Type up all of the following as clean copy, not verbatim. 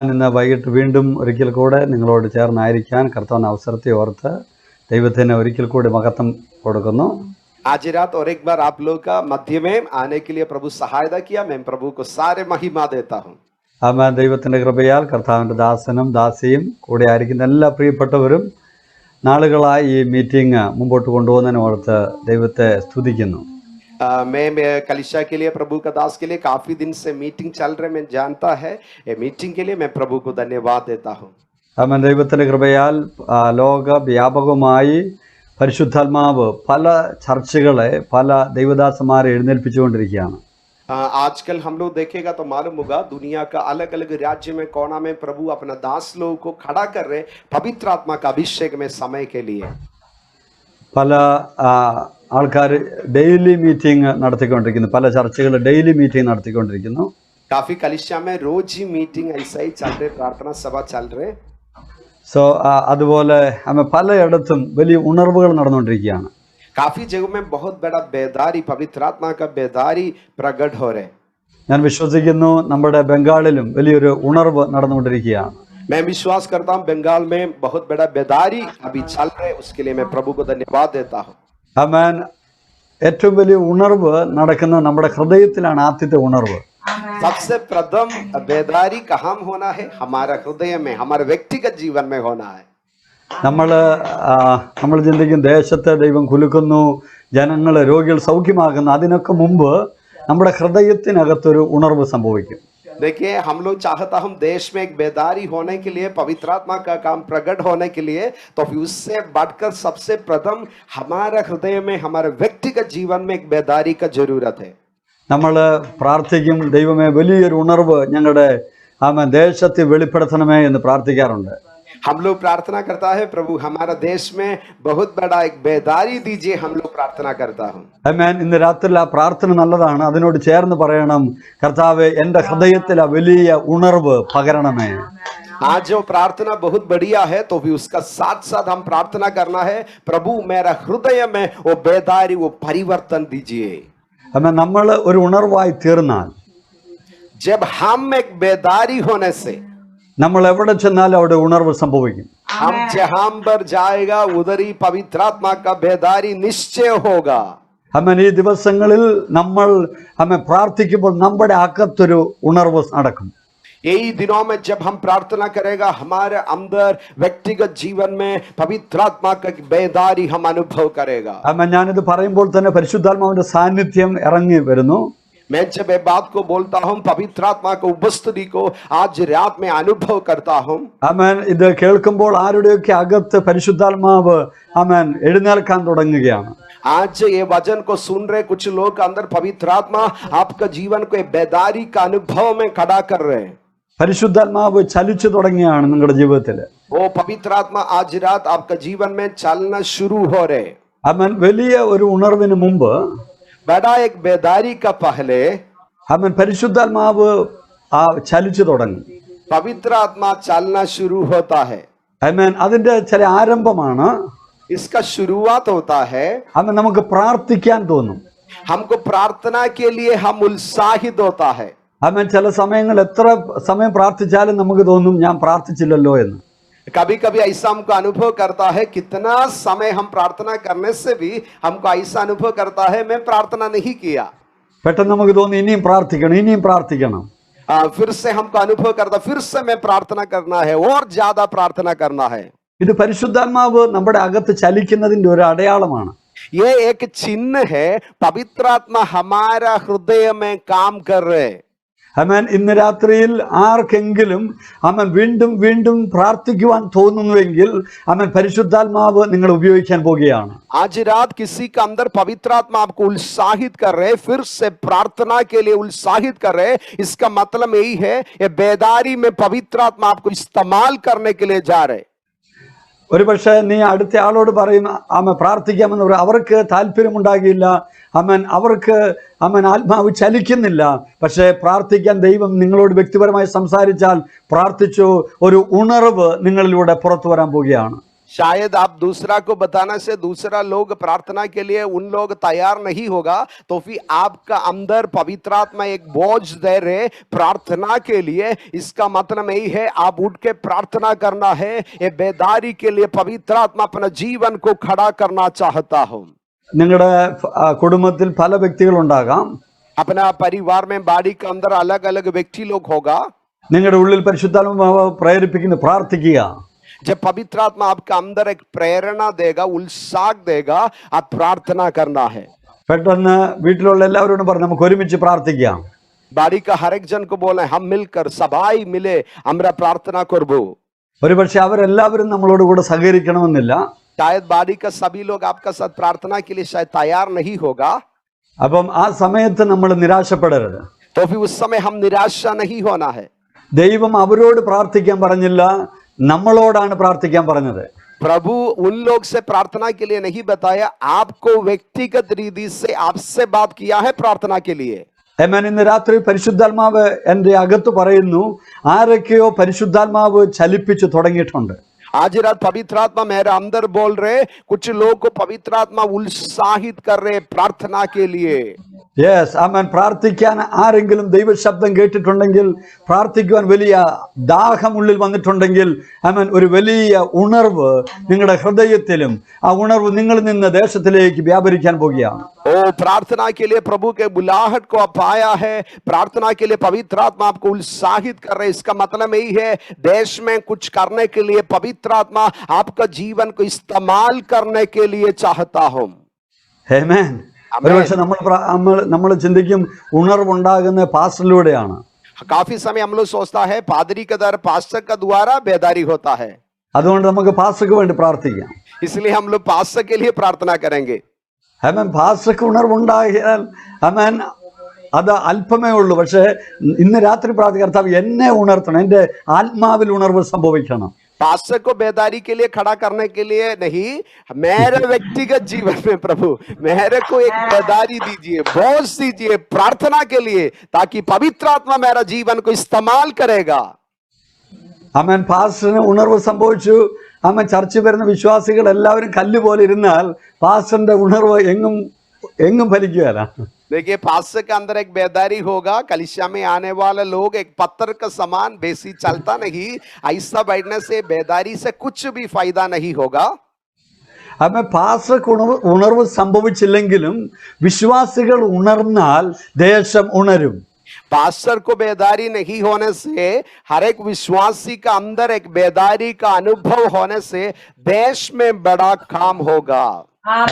ഇന്ന് വൈകിട്ട് വീണ്ടും ഒരിക്കൽ കൂടെ നിങ്ങളോട് ചേർന്നായിരിക്കാൻ കർത്താവിന്റെ അവസരത്തെ ഓർത്ത് ദൈവത്തിന് ഒരിക്കൽ കൂടി മഹത്വം കൊടുക്കുന്നു. आज रात और एक बार आप लोग का मध्य में आने के लिए प्रभु सहायता किया. मैं प्रभु को सारे महिमा देता हूँ. ആമേൻ. ദൈവത്തിന്റെ കൃപയാൽ കർത്താവിന്റെ ദാസനും ദാസിയും കൂടെ ആയിരിക്കുന്ന എല്ലാ പ്രിയപ്പെട്ടവരും നാളുകളായി ഈ മീറ്റിംഗ് മുമ്പോട്ട് കൊണ്ടുപോകുന്നതിന് ഓർത്ത് ദൈവത്തെ സ്തുതിക്കുന്നു. मैं कलिशा के लिए प्रभु का दास के लिए काफी दिन से मीटिंग चल रहे मैं जानता है. ये मीटिंग के लिए मैं प्रभु को धन्यवाद देता हूँ. ആമേൻ. ദൈവത്തിന്റെ കൃപയാൽ ലോക വ്യാപകമായി പരിശുദ്ധാത്മാവ് പല ചർച്ചകളെ പല ദൈവദാസന്മാരെ എഴുന്നേൽപ്പിച്ചുകൊണ്ടിരിക്കുകയാണ്. आजकल हम लोग देखेगा तो मालूम होगा दुनिया का अलग अलग राज्य में कोना में प्रभु अपना दास लोगों को खड़ा कर रहे पवित्र आत्मा का अभिषेक में समय के लिए. പല ആൾക്കാർ ഡെയിലി മീറ്റിംഗ് നടത്തിക്കൊണ്ടിരിക്കുന്നു. പല ചർച്ചകൾ ഡെയിലി മീറ്റിംഗ് നടത്തിക്കൊണ്ടിരിക്കുന്നു. काफी कलिशा में रोज ही मीटिंग ऐसा ही चल रहे, प्रार्थना सभा चल रहे. സോ അതുപോലെ പലയിടത്തും വലിയ ഉണർവുകൾ നടന്നുകൊണ്ടിരിക്കുകയാണ്. काफी जगहों में बहुत बड़ा बेदारी पवित्र आत्मा का बेदारी प्रकट हो रहे. ഞാൻ വിശ്വസിക്കുന്നു നമ്മുടെ ബംഗാളിലും വലിയൊരു ഉണർവ് നടന്നുകൊണ്ടിരിക്കുകയാണ്. मैं विश्वास करता हूँ बंगाल में बहुत बड़ा बेदारी अभी चल रहे. उसके लिए मैं प्रभु को धन्यवाद देता हूँ. ആമേൻ. ഏറ്റവും വലിയ ഉണർവ് നടക്കുന്ന നമ്മുടെ ഹൃദയത്തിലാണ്. ആദ്യത്തെ ഉണർവ് सबसे प्रथम बेदारी कहाँ होना है? हमारा हृदय में, हमारे व्यक्तिगत जीवन में होना है. നമ്മൾ ചിന്തിക്കും ദേശത്തെ ദൈവം കുലുക്കുന്നു, ജനങ്ങൾ രോഗികൾ സൗഖ്യമാകുന്നു. അതിനൊക്കെ മുമ്പ് നമ്മുടെ ഹൃദയത്തിനകത്തൊരു ഉണർവ് സംഭവിക്കും. देखिए हम लोग चाहता हम देश में एक बेदारी होने के लिए, पवित्र आत्मा का काम प्रकट होने के लिए, तो फिर उससे बढ़कर सबसे प्रथम हमारा हृदय में, हमारे व्यक्तिगत जीवन में एक बेदारी का जरूरत है. നമ്മൾ പ്രാർത്ഥിക്കും, ദൈവമേ വലിയൊരു ഉണർവ് ഞങ്ങളുടെ ദേശത്തെ വെളിപ്പെടുത്തണമേ എന്ന് പ്രാർത്ഥിക്കാറുണ്ട്. हम लोग प्रार्थना करता है प्रभु हमारा देश में बहुत बड़ा एक बेदारी दीजिए. हम लोग प्रार्थना करता हूँ. ആമേൻ. ഇന്ന് രാത്രി ആ പ്രാർത്ഥന നല്ലതാണ്. അതിനോട് ചേർന്ന് പറയണം, കർത്താവേ എൻ്റെ ഹൃദയത്തിൽ ആ വലിയ ഉണർവ് പകരണമേ. आज जो प्रार्थना बहुत बढ़िया है तो भी उसका साथ साथ हम प्रार्थना करना है, प्रभु मेरा हृदय में वो बेदारी, वो परिवर्तन दीजिए. ആമേൻ. നമ്മൾ ഒരു ഉണർവായി തീർന്നാൽ, जब हम एक बेदारी होने से, നമ്മൾ എവിടെ ചെന്നാലും അവിടെ ഉണർവ് സംഭവിക്കും. हम जहां पर जाएगा उधर ही पवित्र आत्मा का बेदारी निश्चय होगा. ആമേൻ. ഈ ദിവസങ്ങളിൽ നമ്മൾ പ്രാർത്ഥിക്കുമ്പോൾ നമ്മുടെ അകത്തൊരു ഉണർവ് നടക്കും. यही दिनों में जब हम प्रार्थना करेगा हमारे अंदर व्यक्तिगत जीवन में पवित्र आत्मा का बेदारी हम अनुभव करेगा. ആമേൻ. ഞാനിത് പറയുമ്പോൾ തന്നെ പരിശുദ്ധാത്മാവിന്റെ സാന്നിധ്യം ഇറങ്ങി വരുന്നു. मैं जब ये बात को बोलता हूँ पवित्र आत्मा को उपस्थिति को आज रात में अनुभव करता हूँ. ആമേൻ. ഇത് കേൾക്കുമ്പോൾ ആരുടെയൊക്കെ അകത്ത് പരിശുദ്ധാത്മാവ് ആമേൻ എഴുന്നേൽക്കാൻ തുടങ്ങുകയാണ്. आज ये वचन को सुन रहे कुछ लोग अंदर पवित्र आत्मा आपका जीवन को बेदारी का अनुभव में खड़ा कर रहे हैं. പരിശുദ്ധാത്മാവ് ചലിച്ചു തുടങ്ങിയാണ് നിങ്ങളുടെ ജീവിതത്തിൽ. वो पवित्र आत्मा आज रात आपका जीवन में चलना शुरू हो रहे. ആമേൻ. വലിയ ഒരു ഉണർവിന് മുമ്പ്, बड़ा एक बेदारी का पहले, ആമേൻ, പരിശുദ്ധാത്മാവ് ചലിച്ചു തുടങ്ങും. पवित्र आत्मा चलना शुरू होता है. ആമേൻ. അതിന്റെ ചില ആരംഭമാണ്. इसका शुरुआत होता है. ആമേൻ. നമുക്ക് പ്രാർത്ഥിക്കാൻ തോന്നും. हमको प्रार्थना के लिए हम उत्साहित होता है. ആമേൻ. ചില സമയങ്ങൾ എത്ര സമയം പ്രാർത്ഥിച്ചാലും നമുക്ക് തോന്നും ഞാൻ പ്രാർത്ഥിച്ചില്ലല്ലോ എന്ന്. कभी कभी ऐसा हमको अनुभव करता है, कितना समय हम प्रार्थना करने से भी हमको ऐसा अनुभव करता है मैं प्रार्थना नहीं किया. പെട്ടെന്ന് നമുക്ക് തോന്നും ഇനിയും പ്രാർത്ഥിക്കണം, ഇനിയും പ്രാർത്ഥിക്കണം. फिर से हमको अनुभव करता, फिर से मैं प्रार्थना करना है और ज्यादा प्रार्थना करना है. ഇത് പരിശുദ്ധാത്മാവ് നമ്മുടെ അകത്ത് ചലിക്കുന്നതിന്റെ ഒരു അടയാളമാണ്. ये एक चिन्ह है पवित्र आत्मा हमारा हृदय में काम कर रहे. ആമേൻ. ഇന്ന് രാത്രിയിൽ ആർക്കെങ്കിലും ആമേൻ വീണ്ടും വീണ്ടും പ്രാർത്ഥിക്കുവാൻ തോന്നുന്നുവെങ്കിൽ ആമേൻ പരിശുദ്ധാത്മാവ് നിങ്ങൾ ഉപയോഗിക്കാൻ പോകുകയാണ്. आज रात किसी का अंदर पवित्र आत्मा आपको उत्साहित कर रहे, फिर से प्रार्थना के लिए उत्साहित कर रहे. इसका मतलब यही है ये बेदारी में पवित्र आत्मा आपको इस्तेमाल करने के लिए जा रहे. ഒരു പക്ഷേ നീ അടുത്ത ആളോട് പറയും ആമേൻ പ്രാർത്ഥിക്കാമെന്ന് പറയും, അവർക്ക് താല്പര്യമുണ്ടാകില്ല. ആമേൻ. അവർക്ക് ആമേൻ ആത്മാവ് ചലിക്കുന്നില്ല. പക്ഷേ പ്രാർത്ഥിക്കാൻ ദൈവം നിങ്ങളോട് വ്യക്തിപരമായി സംസാരിച്ചാൽ പ്രാർത്ഥിച്ചു, ഒരു ഉണർവ് നിങ്ങളിലൂടെ പുറത്തു വരാൻ പോവുകയാണ്. शायद आप दूसरा को बताने से दूसरा लोग प्रार्थना के लिए उन लोग तैयार नहीं होगा, तो फिर आपका अंदर पवित्र आत्मा एक बोझ दे रहे प्रार्थना के लिए। इसका मतलब यही है आप उठ के प्रार्थना करना है। ये बेदारी के लिए पवित्र आत्मा अपना जीवन को खड़ा करना चाहता हूं। നിങ്ങളുടെ കുടുംബത്തിൽ പല വ്യക്തികളുണ്ടാകാം. अपना परिवार में बाड़ी के अंदर अलग अलग व्यक्ति लोग होगा. നിങ്ങളുടെ ഉള്ളിൽ പരിശുദ്ധാത്മാവ് പ്രേരിപ്പിക്കുന്നു, പ്രാർത്ഥിക്കുക. जब पवित्र आत्मा आपके अंदर एक प्रेरणा देगा, उत्साह देगा, आप प्रार्थना करना है. പെട്ടെന്ന് വീട്ടിലുള്ള എല്ലാവരോടും പറഞ്ഞു നമുക്ക് ഒരുമിച്ച് പ്രാർത്ഥിക്കാം. बाड़ी का हर एक जन को बोला हम मिलकर सबाई मिले हमरा प्रार्थना करबो. ഒരുപക്ഷെ അവരെല്ലാവരും നമ്മളോട് കൂടെ സഹകരിക്കണമെന്നില്ല. शायद बाड़ी का सभी लोग आपका साथ प्रार्थना के लिए शायद तैयार नहीं होगा. അപ്പം ആ സമയത്ത് നമ്മൾ നിരാശപ്പെടരുത്. तो फिर उस समय हम निराशा नहीं होना है. ദൈവം അവരോട് പ്രാർത്ഥിക്കാൻ പറഞ്ഞില്ല, നമ്മളോടാണ് പ്രാർത്ഥിക്കാൻ പറഞ്ഞത്. प्रभु उन लोग से प्रार्थना के लिए नहीं बताया, आपको व्यक्तिगत रीति से आपसे बात किया है प्रार्थना के लिए. ആമേൻ. ഇന്ന് രാത്രി പരിശുദ്ധാത്മാവ് എൻ്റെ അകത്ത് പറയുന്നു, ആരൊക്കെയോ പരിശുദ്ധാത്മാവ് ചലിപ്പിച്ചു തുടങ്ങിയിട്ടുണ്ട്. आज रात पवित्र आत्मा मेरे अंदर बोल रहे, कुछ लोग को पवित्र आत्मा उत्साहित कर रहे प्रार्थना के लिए. യെസ്, ആമേൻ. പ്രാർത്ഥിക്കാൻ ആരെങ്കിലും ദൈവശബ്ദം കേട്ടിട്ടുണ്ടെങ്കിൽ, പ്രാർത്ഥിക്കുവാൻ വലിയ ദാഹം ഉള്ളിൽ വന്നിട്ടുണ്ടെങ്കിൽ, ആമേൻ, ഒരു വലിയ ഉണർവ് നിങ്ങളുടെ ഹൃദയത്തിലും ആ ഉണർവ് നിങ്ങളിൽ നിന്ന് ദേശത്തിലേക്ക് വ്യാപരിക്കാൻ പോകുകയാണ്. ओ प्रार्थना के लिए प्रभु के बुलाहट को आप पाया है, प्रार्थना के लिए पवित्र आत्मा आपको उत्साहित कर रहे. इसका मतलब यही है देश में कुछ करने के लिए पवित्र आत्मा आपका जीवन को इस्तेमाल करने के लिए चाहता हूं. ആമേൻ. ഒരുപക്ഷെ നമ്മൾ ചിന്തിക്കും ഉണർവുണ്ടാകുന്ന പാസ്റ്ററിലൂടെയാണ്. काफी समय हम लोग सोचता है पादरी के द्वारा, पास्टर का द्वारा बेदारी होता है. അതുകൊണ്ട് നമുക്ക് പാസ്റ്റർക്ക് വേണ്ടി പ്രാർത്ഥിക്കാം. इसलिए हम लोग पास्टर के लिए प्रार्थना करेंगे. ആമേൻ. പാസ്റ്റർക്ക് ഉണർവുണ്ടായാൽ ആമേൻ അത് അല്പമേ ഉള്ളൂ. പക്ഷേ ഇന്ന് രാത്രി പ്രാർത്ഥിക്കുക, കർത്താവ് എന്നെ ഉണർത്തണം, എൻ്റെ ആത്മാവിൽ ഉണർവ് സംഭവിക്കണം. पास्टर को बेदारी के लिए खड़ा करने के लिए नहीं, मेरे व्यक्तिगत जीवन में प्रभु मेरे को एक बेदारी दीजिए, बोझ दीजिए प्रार्थना के लिए, ताकि पवित्र आत्मा मेरा जीवन को इस्तेमाल करेगा. ആമേൻ. പാസ്റ്ററിന് ഉണർവ് സംഭവിച്ചു. ആമേൻ. ചർച്ചിൽ വരുന്ന വിശ്വാസികൾ എല്ലാവരും കല്ല് പോലെ ഇരുന്നാൽ പാസ്റ്ററിന്റെ ഉണർവ് എങ്ങും ഫലിക്കുകയല്ല. देखिए पास्टर के अंदर एक बेदारी होगा, कलीसिया में आने वाले लोग एक पत्थर का समान बेसी चलता नहीं. ऐसा बैठने से बेदारी से कुछ भी फायदा नहीं होगा. ആമേൻ. പാസ്റ്റർക്ക് ഉണർവ് സംഭവിച്ചില്ലെങ്കിലും വിശ്വാസികൾ ഉണർന്നാൽ ദേശം ഉണരും. पास्टर को बेदारी नहीं होने से, हर एक विश्वासी का अंदर एक बेदारी का अनुभव होने से देश में बड़ा काम होगा.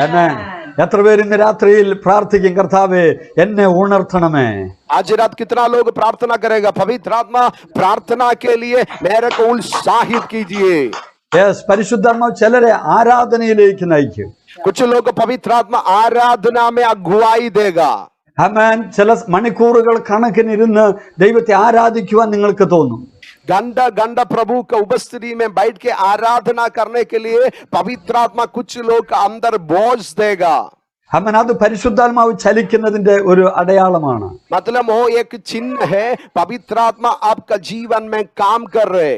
ആമേൻ. എത്ര പേര് ഇന്ന് രാത്രിയിൽ പ്രാർത്ഥിക്കും, കർത്താവേ എന്നെ ഉണർത്തണമേ. आज रात कितना लोग प्रार्थना करेगा, पवित्र आत्मा प्रार्थना के लिए मेरे को उत्साहित कीजिए. യെസ്, പരിശുദ്ധാത്മാവ് ചിലരെ ആരാധനയിലേക്ക് നയിക്കും. कुछ लोग पवित्र आत्मा आराधना में अगुवाई देगा. ആമേൻ. ചില മണിക്കൂറുകൾ കണക്കിനിരുന്ന് ദൈവത്തെ ആരാധിക്കുവാൻ നിങ്ങൾക്ക് തോന്നും. घंटा घंटा प्रभु का उपस्थिति में बैठ के आराधना करने के लिए पवित्र आत्मा कुछ लोग का अंदर बोझ देगा. ആമേൻ. അത് പരിശുദ്ധാത്മാവ് ചലിക്കുന്നതിന്റെ ഒരു അടയാളമാണ്. मतलब वो एक चिन्ह है, पवित्र आत्मा आपका जीवन में काम कर रहे.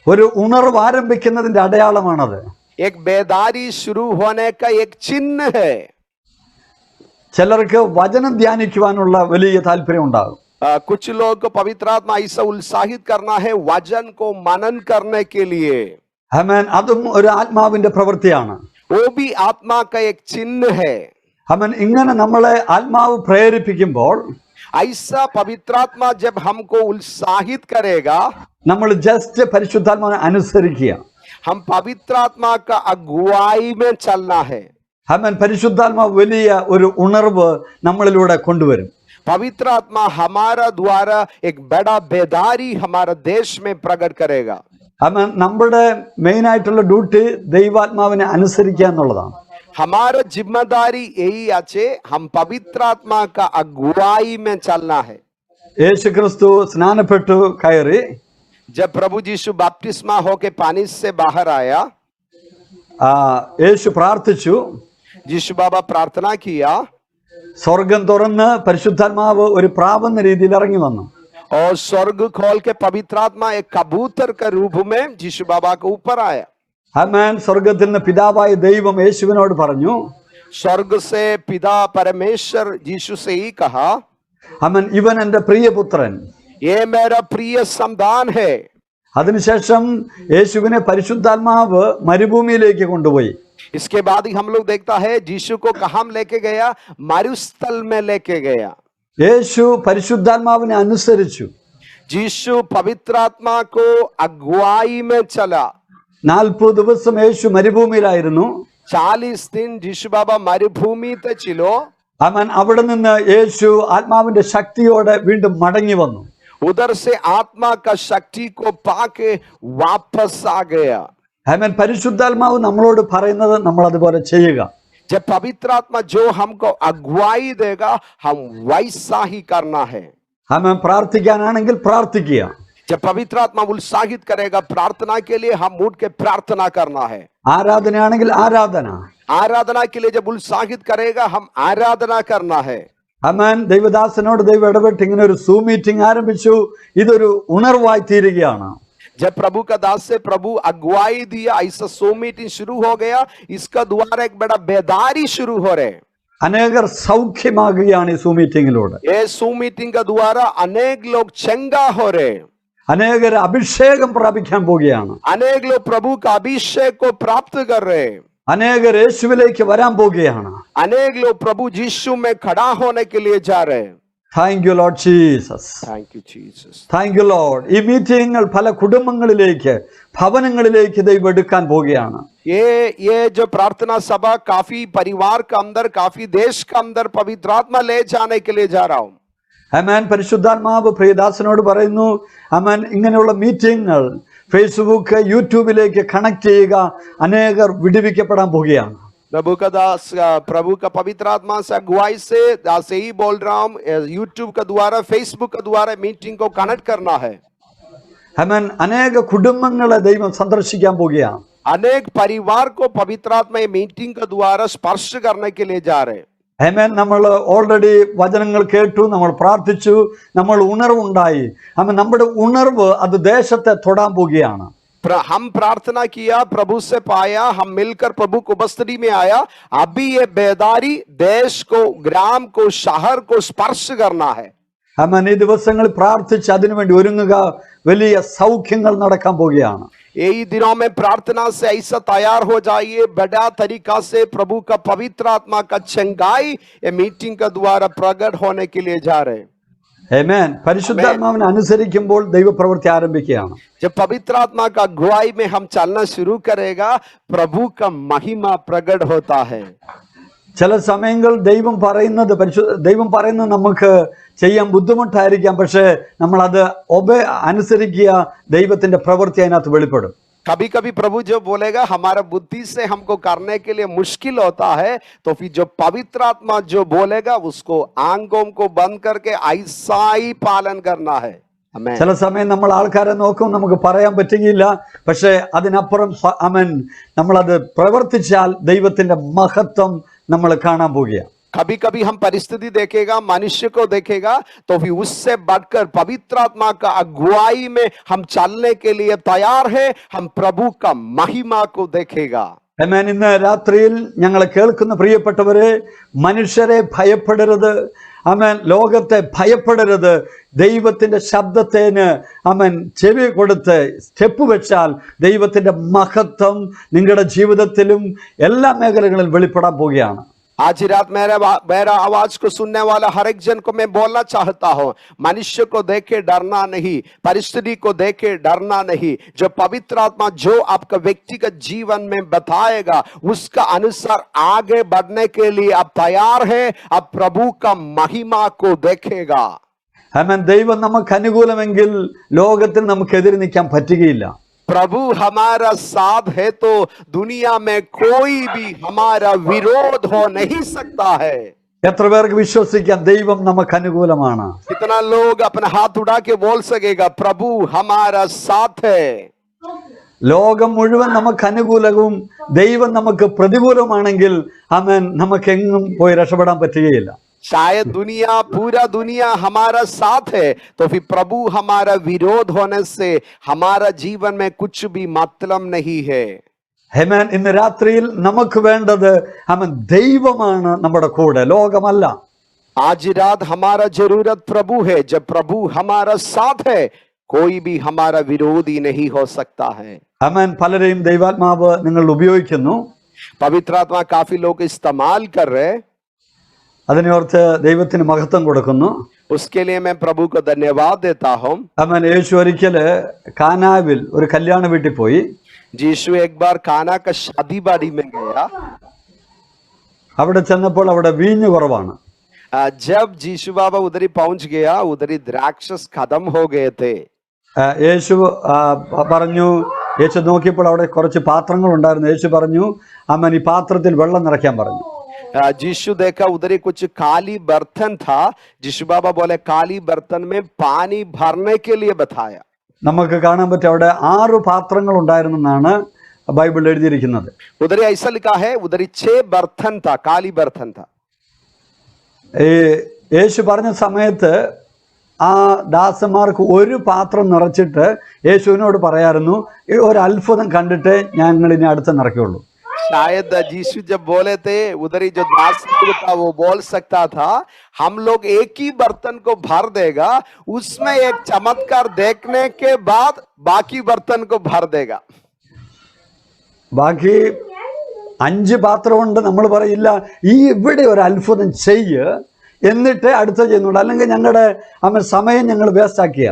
ഒരു ഉണർവ് ആരംഭിക്കുന്നതിന്റെ അടയാളമാണത്. एक बेदारी शुरू होने का एक चिन्ह है. ചിലർക്ക് വചനം ധ്യാനിക്കുവാനുള്ള വലിയ താല്പര്യം ഉണ്ടാകും. कुछ लोग को पवित्र आत्मा ऐसा उत्साहित करना है वचन को मनन करने के लिए. ആമേൻ. അതും ഒരു ആത്മാവിന്റെ പ്രവൃത്തിയാണ്. वो भी आत्मा का एक चिन्ह है. ആമേൻ. ഇങ്ങനെ നമ്മളെ ആത്മാവ് പ്രേരിപ്പിക്കുമ്പോൾ ऐसा पवित्र आत्मा जब हमको उत्साहित करेगा, നമ്മൾ ജസ്റ്റ് പരിശുദ്ധാത്മാവിനെ അനുസരിക്കുക. हम पवित्र आत्मा का अगुवाई में चलना है. ആമേൻ. പരിശുദ്ധാത്മാവ് വലിയ ഒരു ഉണർവ് നമ്മളിലൂടെ കൊണ്ടുവരും. पवित्र आत्मा हमारा द्वारा एक बड़ा बेदारी हमारा देश में प्रकट करेगा. ആമേൻ. നമ്മുടെ മെയിൻ ആയിട്ടുള്ള ഡ്യൂട്ടി ദൈവാത്മാവിനെ അനുസരിക്കുക എന്നുള്ളതാണ്. हमारा जिम्मेदारी यही अच्छे, हम पवित्र आत्मा का अगुवाई में चलना है. യേശു ക്രിസ്തു സ്നാനപ്പെട്ടു കയറി. जब प्रभु यीशु बपतिस्मा होके पानी से बाहर आया, യേശു പ്രാർത്ഥിച്ചു. यीशु बाबा प्रार्थना किया, സ്വർഗം തുറന്ന് പരിശുദ്ധാത്മാവ് ഒരു പ്രാവുന്ന രീതിയിൽ ഇറങ്ങി വന്നു. और स्वर्ग खोल के पवित्र आत्मा एक कबूतर के रूप में यीशु बाबा के ऊपर आया. ആമേൻ. സ്വർഗത്തിൽ നിന്ന് പിതാവായ ദൈവം യേശുവിനോട് പറഞ്ഞു, स्वर्ग से पिता परमेश्वर यीशु से ही कहा, ആമേൻ, ഇവൻ എൻ്റെ പ്രിയപുത്രൻ. ये मेरा प्रिय संतान है। അതിനുശേഷം യേശുവിനെ പരിശുദ്ധാത്മാവ് മരുഭൂമിയിലേക്ക് കൊണ്ടുപോയി. इसके बाद ही हम लोग देखता है यीशु को कहाँ लेके गया? मरुस्थल में लेके गया। യേശു പരിശുദ്ധാത്മാവിനെ അനുസരിച്ചു. यीशु पवित्र आत्मा को अगुवाई में चला। 40 ദിവസം യേശു മരുഭൂമിയിലായിരുന്നു. 40 दिन यीशु बाबा मरुभूमि ते चिलो। ആമേൻ. അവിടെ നിന്ന് യേശു ആത്മാവിന്റെ ശക്തിയോടെ വീണ്ടും മടങ്ങി വന്നു. उधर से आत्मा का शक्ति को पाके वापस आ गया। ആമേൻ. പരിശുദ്ധാത്മാവ് നമ്മളോട് പറയുന്നത് നമ്മൾ അതുപോലെ ചെയ്യുക. जब पवित्र आत्मा जो हमको अगुवाई देगा हम वैसा ही करना है। ആമേൻ. പ്രാർത്ഥിക്കാനാണെങ്കിൽ പ്രാർത്ഥിക്കുക. जब पवित्र आत्मा उत्साहित करेगा प्रार्थना के लिए हम उठ के प्रार्थना करना है। ആരാധനയാണെങ്കിൽ ആരാധന. आराधना के लिए जब उत्साहित करेगा हम आराधना करना है। ആമേൻ. ദൈവദാസനോട് ദൈവം ഇടപെട്ട് ഇങ്ങനെ ഒരു സൂം മീറ്റിംഗ് ആരംഭിച്ചു. ഇതൊരു ഉണർവായി തീരുകയാണ്. जब प्रभु का दास से प्रभु अगुवाई दिया, ऐसा सो मीटिंग शुरू हो गया। इसका द्वारा एक बड़ा बेदारी शुरू हो रहे। അനേകർ സൗഖ്യമാകുകയാണ് ഈ സൂം മീറ്റിംഗിലൂടെ. ये सो मीटिंग का द्वारा अनेक लोग चंगा हो रहे। അനേകർ അഭിഷേകം പ്രാപിക്കാൻ പോവുകയാണ്. अनेक लोग प्रभु का अभिषेक को प्राप्त कर रहे। അനേകർ യേശുവിലേക്ക് വരാൻ പോവുകയാണ്. अनेक लोग प्रभु यीशु में खड़ा होने के लिए जा रहे। Thank you lord Jesus. Thank you Jesus. Thank you Lord. ഈ മീറ്റിംഗുകൾ പല കുടുംബങ്ങളിലേക്ക്, ഭവനങ്ങളിലേക്ക് ദൈവം എടുക്കാൻ പോവുകയാണ്. ये जो प्रार्थना सभा काफी परिवार के अंदर, काफी देश के अंदर पवित्र आत्मा ले जाने के लिए जा रहा हूं। ആമേൻ. പരിശുദ്ധാത്മാവ് പ്രിയദാസനോട് പറയുന്നു, ആമേൻ, ഇങ്ങനെയുള്ള മീറ്റിംഗുകൾ ഫേസ്ബുക്ക്, യൂട്യൂബിലേക്ക് കണക്ട് ചെയ്യുക. അനേകർ വിടുവിക്കപ്പെടാൻ പോവുകയാണ്. प्रभु का पवित्र आत्मा से अगुवाई से ही बोल रहा हूं। यूट्यूब का द्वारा, फेसबुक का द्वारा मीटिंग को कनेक्ट करना है। ആമേൻ. അനേക കുടുംബങ്ങളെ ദൈവം സന്ദർശിക്കാൻ പോവുകയാണ്. अनेक परिवार को पवित्र आत्मा मीटिंग का द्वारा स्पर्श करने के लिए जा रहे। ആമേൻ. നമ്മൾ ഓൾറെഡി വചനങ്ങൾ കേട്ടു, നമ്മൾ പ്രാർത്ഥിച്ചു, നമ്മൾ ഉണർവുണ്ടായി. ആമേൻ. നമ്മുടെ ഉണർവ് അത് ദേശത്തെ തൊടാൻ പോവുകയാണ്. हम प्रार्थना किया, प्रभु से पाया, हम मिलकर प्रभु को उपस्थिति में आया। अभी ये बेदारी देश को, ग्राम को, शहर को स्पर्श करना है। ആമേൻ. ഈ ദിവസങ്ങളിൽ പ്രാർത്ഥിച്ച് അതിനുവേണ്ടി ഒരുങ്ങുക. വലിയ സൗഖ്യങ്ങൾ നടക്കാൻ പോവുകയാണ്. यही दिनों में प्रार्थना से ऐसा तैयार हो जाइए, बड़ा तरीका से प्रभु का पवित्र आत्मा का चंगाई ये मीटिंग का द्वारा प्रकट होने के लिए जा रहे। ആമേൻ. പരിശുദ്ധാത്മാവിനെ അനുസരിക്കുമ്പോൾ ദൈവപ്രവൃത്തി ആരംഭിക്കുകയാണ്. जब पवित्र आत्मा का अगुवाई में हम चलना शुरू करेगा प्रभु का महिमा प्रकट होता है। ചില സമയങ്ങൾ ദൈവം പറയുന്നത് നമുക്ക് ചെയ്യാൻ ബുദ്ധിമുട്ടായിരിക്കാം. പക്ഷേ നമ്മൾ അത് അനുസരിക്കുക. ദൈവത്തിന്റെ പ്രവൃത്തി അതിനകത്ത് വെളിപ്പെടും. कभी कभी प्रभु जो बोलेगा हमारा बुद्धि से हमको करने के लिए मुश्किल होता है, तो फिर जो पवित्र आत्मा जो बोलेगा उसको आंखों को बंद करके ऐसा ही पालन करना है। ചില സമയം നമ്മൾ ആൾക്കാരെ നോക്കും, നമുക്ക് പറയാൻ പറ്റുകയില്ല. പക്ഷെ അതിനപ്പുറം ആമേൻ, നമ്മളത് പ്രവർത്തിച്ചാൽ ദൈവത്തിന്റെ മഹത്വം നമ്മൾ കാണാൻ പോവുകയാണ്. कभी कभी हम परिस्थिति देखेगा, मनुष्य को देखेगा, तो फिर उससे बढ़कर पवित्र आत्मा का अगुवाई में हम चलने के लिए तैयार है। हम प्रभु का महिमा को देखेगा। ആമേൻ. ഇന്ന് രാത്രിയിൽ ഞങ്ങളെ കേൾക്കുന്ന പ്രിയപ്പെട്ടവരെ, മനുഷ്യരെ ഭയപ്പെടരുത്. ആമേൻ. ലോകത്തെ ഭയപ്പെടരുത്. ദൈവത്തിന്റെ ശബ്ദത്തിന് ആമേൻ ചെവി കൊടുത്ത് സ്റ്റെപ്പ് വെച്ചാൽ ദൈവത്തിന്റെ മഹത്വം നിങ്ങളുടെ ജീവിതത്തിലും എല്ലാ മേഖലകളിലും വെളിപ്പെടാൻ പോവുകയാണ്. आज रात मेरा आवाज को सुनने वाला हर एक जन को मैं बोलना चाहता हूं, मनुष्य को देखे डरना नहीं, परिस्थिति को देखे डरना नहीं। जो पवित्र आत्मा जो आपका व्यक्तिगत जीवन में बताएगा उसका अनुसार आगे बढ़ने के लिए आप तैयार है। आप प्रभु का महिमा को देखेगा। ആമേൻ. ദൈവം നമുക്ക് അനുകൂലമെങ്കിൽ ലോകത്തിൽ നമുക്കെതിരെ നിൽക്കാൻ പറ്റുകയില്ല. प्रभु हमारा साथ है तो दुनिया में कोई भी हमारा विरोध हो नहीं सकता है। എത്ര പേർക്ക് വിശ്വസിക്കാം ദൈവം നമുക്ക് അനുകൂലമാണ്? कितना लोग अपना हाथ उठा के बोल सकेगा प्रभु हमारा साथ है। ലോകം മുഴുവൻ നമുക്ക് അനുകൂലവും ദൈവം നമുക്ക് പ്രതികൂലമാണെങ്കിൽ ആമേൻ, നമുക്ക് എങ്ങും പോയി രക്ഷപ്പെടാൻ പറ്റുകയില്ല. शायद पूरा दुनिया हमारा साथ है तो फिर प्रभु हमारा विरोध होने से हमारा जीवन में कुछ भी मतलब नहीं है। ഹെമൻ ഇന്ന് രാത്രിയിൽ നമുക്ക് വേണ്ടത് അവൻ ദൈവമാണ് നമ്മുടെ കൂടെ, ലോകമല്ല. आज रात हमारा जरूरत प्रभु है. जब प्रभु हमारा साथ है, कोई भी हमारा विरोधी नहीं हो सकता है. അവൻ പലരെയും ദൈവാത്മാവ് നിങ്ങൾ ഉപയോഗിക്കുന്നു. पवित्र आत्मा काफी लोग इस्तेमाल कर रहे, അതിനെ ഓർത്ത് ദൈവത്തിന് മഹത്വം കൊടുക്കുന്നു. उसके लिए मैं प्रभु को धन्यवाद देता हूँ. അവൻ യേശു ഒരിക്കല് കാനാവിൽ ഒരു കല്യാണ വീട്ടിൽ പോയി. यीशु एक बार काना का शादी बाड़ी में गया. അവിടെ ചെന്നപ്പോൾ അവിടെ വീഞ്ഞ് കുറവാണ്. जब यीशु बाबा उधर ही पहुंच गया, उधर ही द्राक्षस खत्म हो गए थे. യേശു പറഞ്ഞു, യേശു നോക്കിയപ്പോൾ അവിടെ കുറച്ച് പാത്രങ്ങൾ ഉണ്ടായിരുന്നു. യേശു പറഞ്ഞു, അവൻ ഈ പാത്രത്തിൽ വെള്ളം നിറയ്ക്കാൻ പറഞ്ഞു. यीशु देखा उधर ही कुछ खाली बर्तन था. यीशु बाबा बोले खाली बर्तन में पानी भरने के लिए बताया. നമുക്ക് കാണാൻ പറ്റും അവിടെ 6 പാത്രങ്ങൾ ഉണ്ടായിരുന്നെന്നാണ് ബൈബിൾ എഴുതിയിരിക്കുന്നത്. उधर ही ऐसा लिखा है, उधर ही 6 बर्तन था, खाली बर्तन था. ഈ യേശു പറഞ്ഞ സമയത്ത് ആ ദാസന്മാർക്ക് ഒരു പാത്രം നിറച്ചിട്ട് യേശുവിനോട് പറയായിരുന്നു, ഈ ഒരു അത്ഭുതം കണ്ടിട്ട് ഞങ്ങൾ ഇനി അടുത്ത് നിറയ്ക്കുള്ളൂ. शायद यीशु जब बोले थे, उधर ही जो दास था वो बोल सकता था, हम लोग एक ही बर्तन को भर देगा, उसमें एक चमत्कार देखने के बाद बाकी बर्तन को भर देगा. ബാക്കി 5 പാത്രമുണ്ട്, നമ്മൾ പറയില്ല ഈ ഇവിടെ ഒരു അത്ഭുതം ചെയ്യ് എന്നിട്ട് അടുത്ത ചെയ്യുന്നുണ്ട്, അല്ലെങ്കിൽ ഞങ്ങളുടെ സമയം ഞങ്ങൾ വേസ്റ്റ് ആക്കിയ.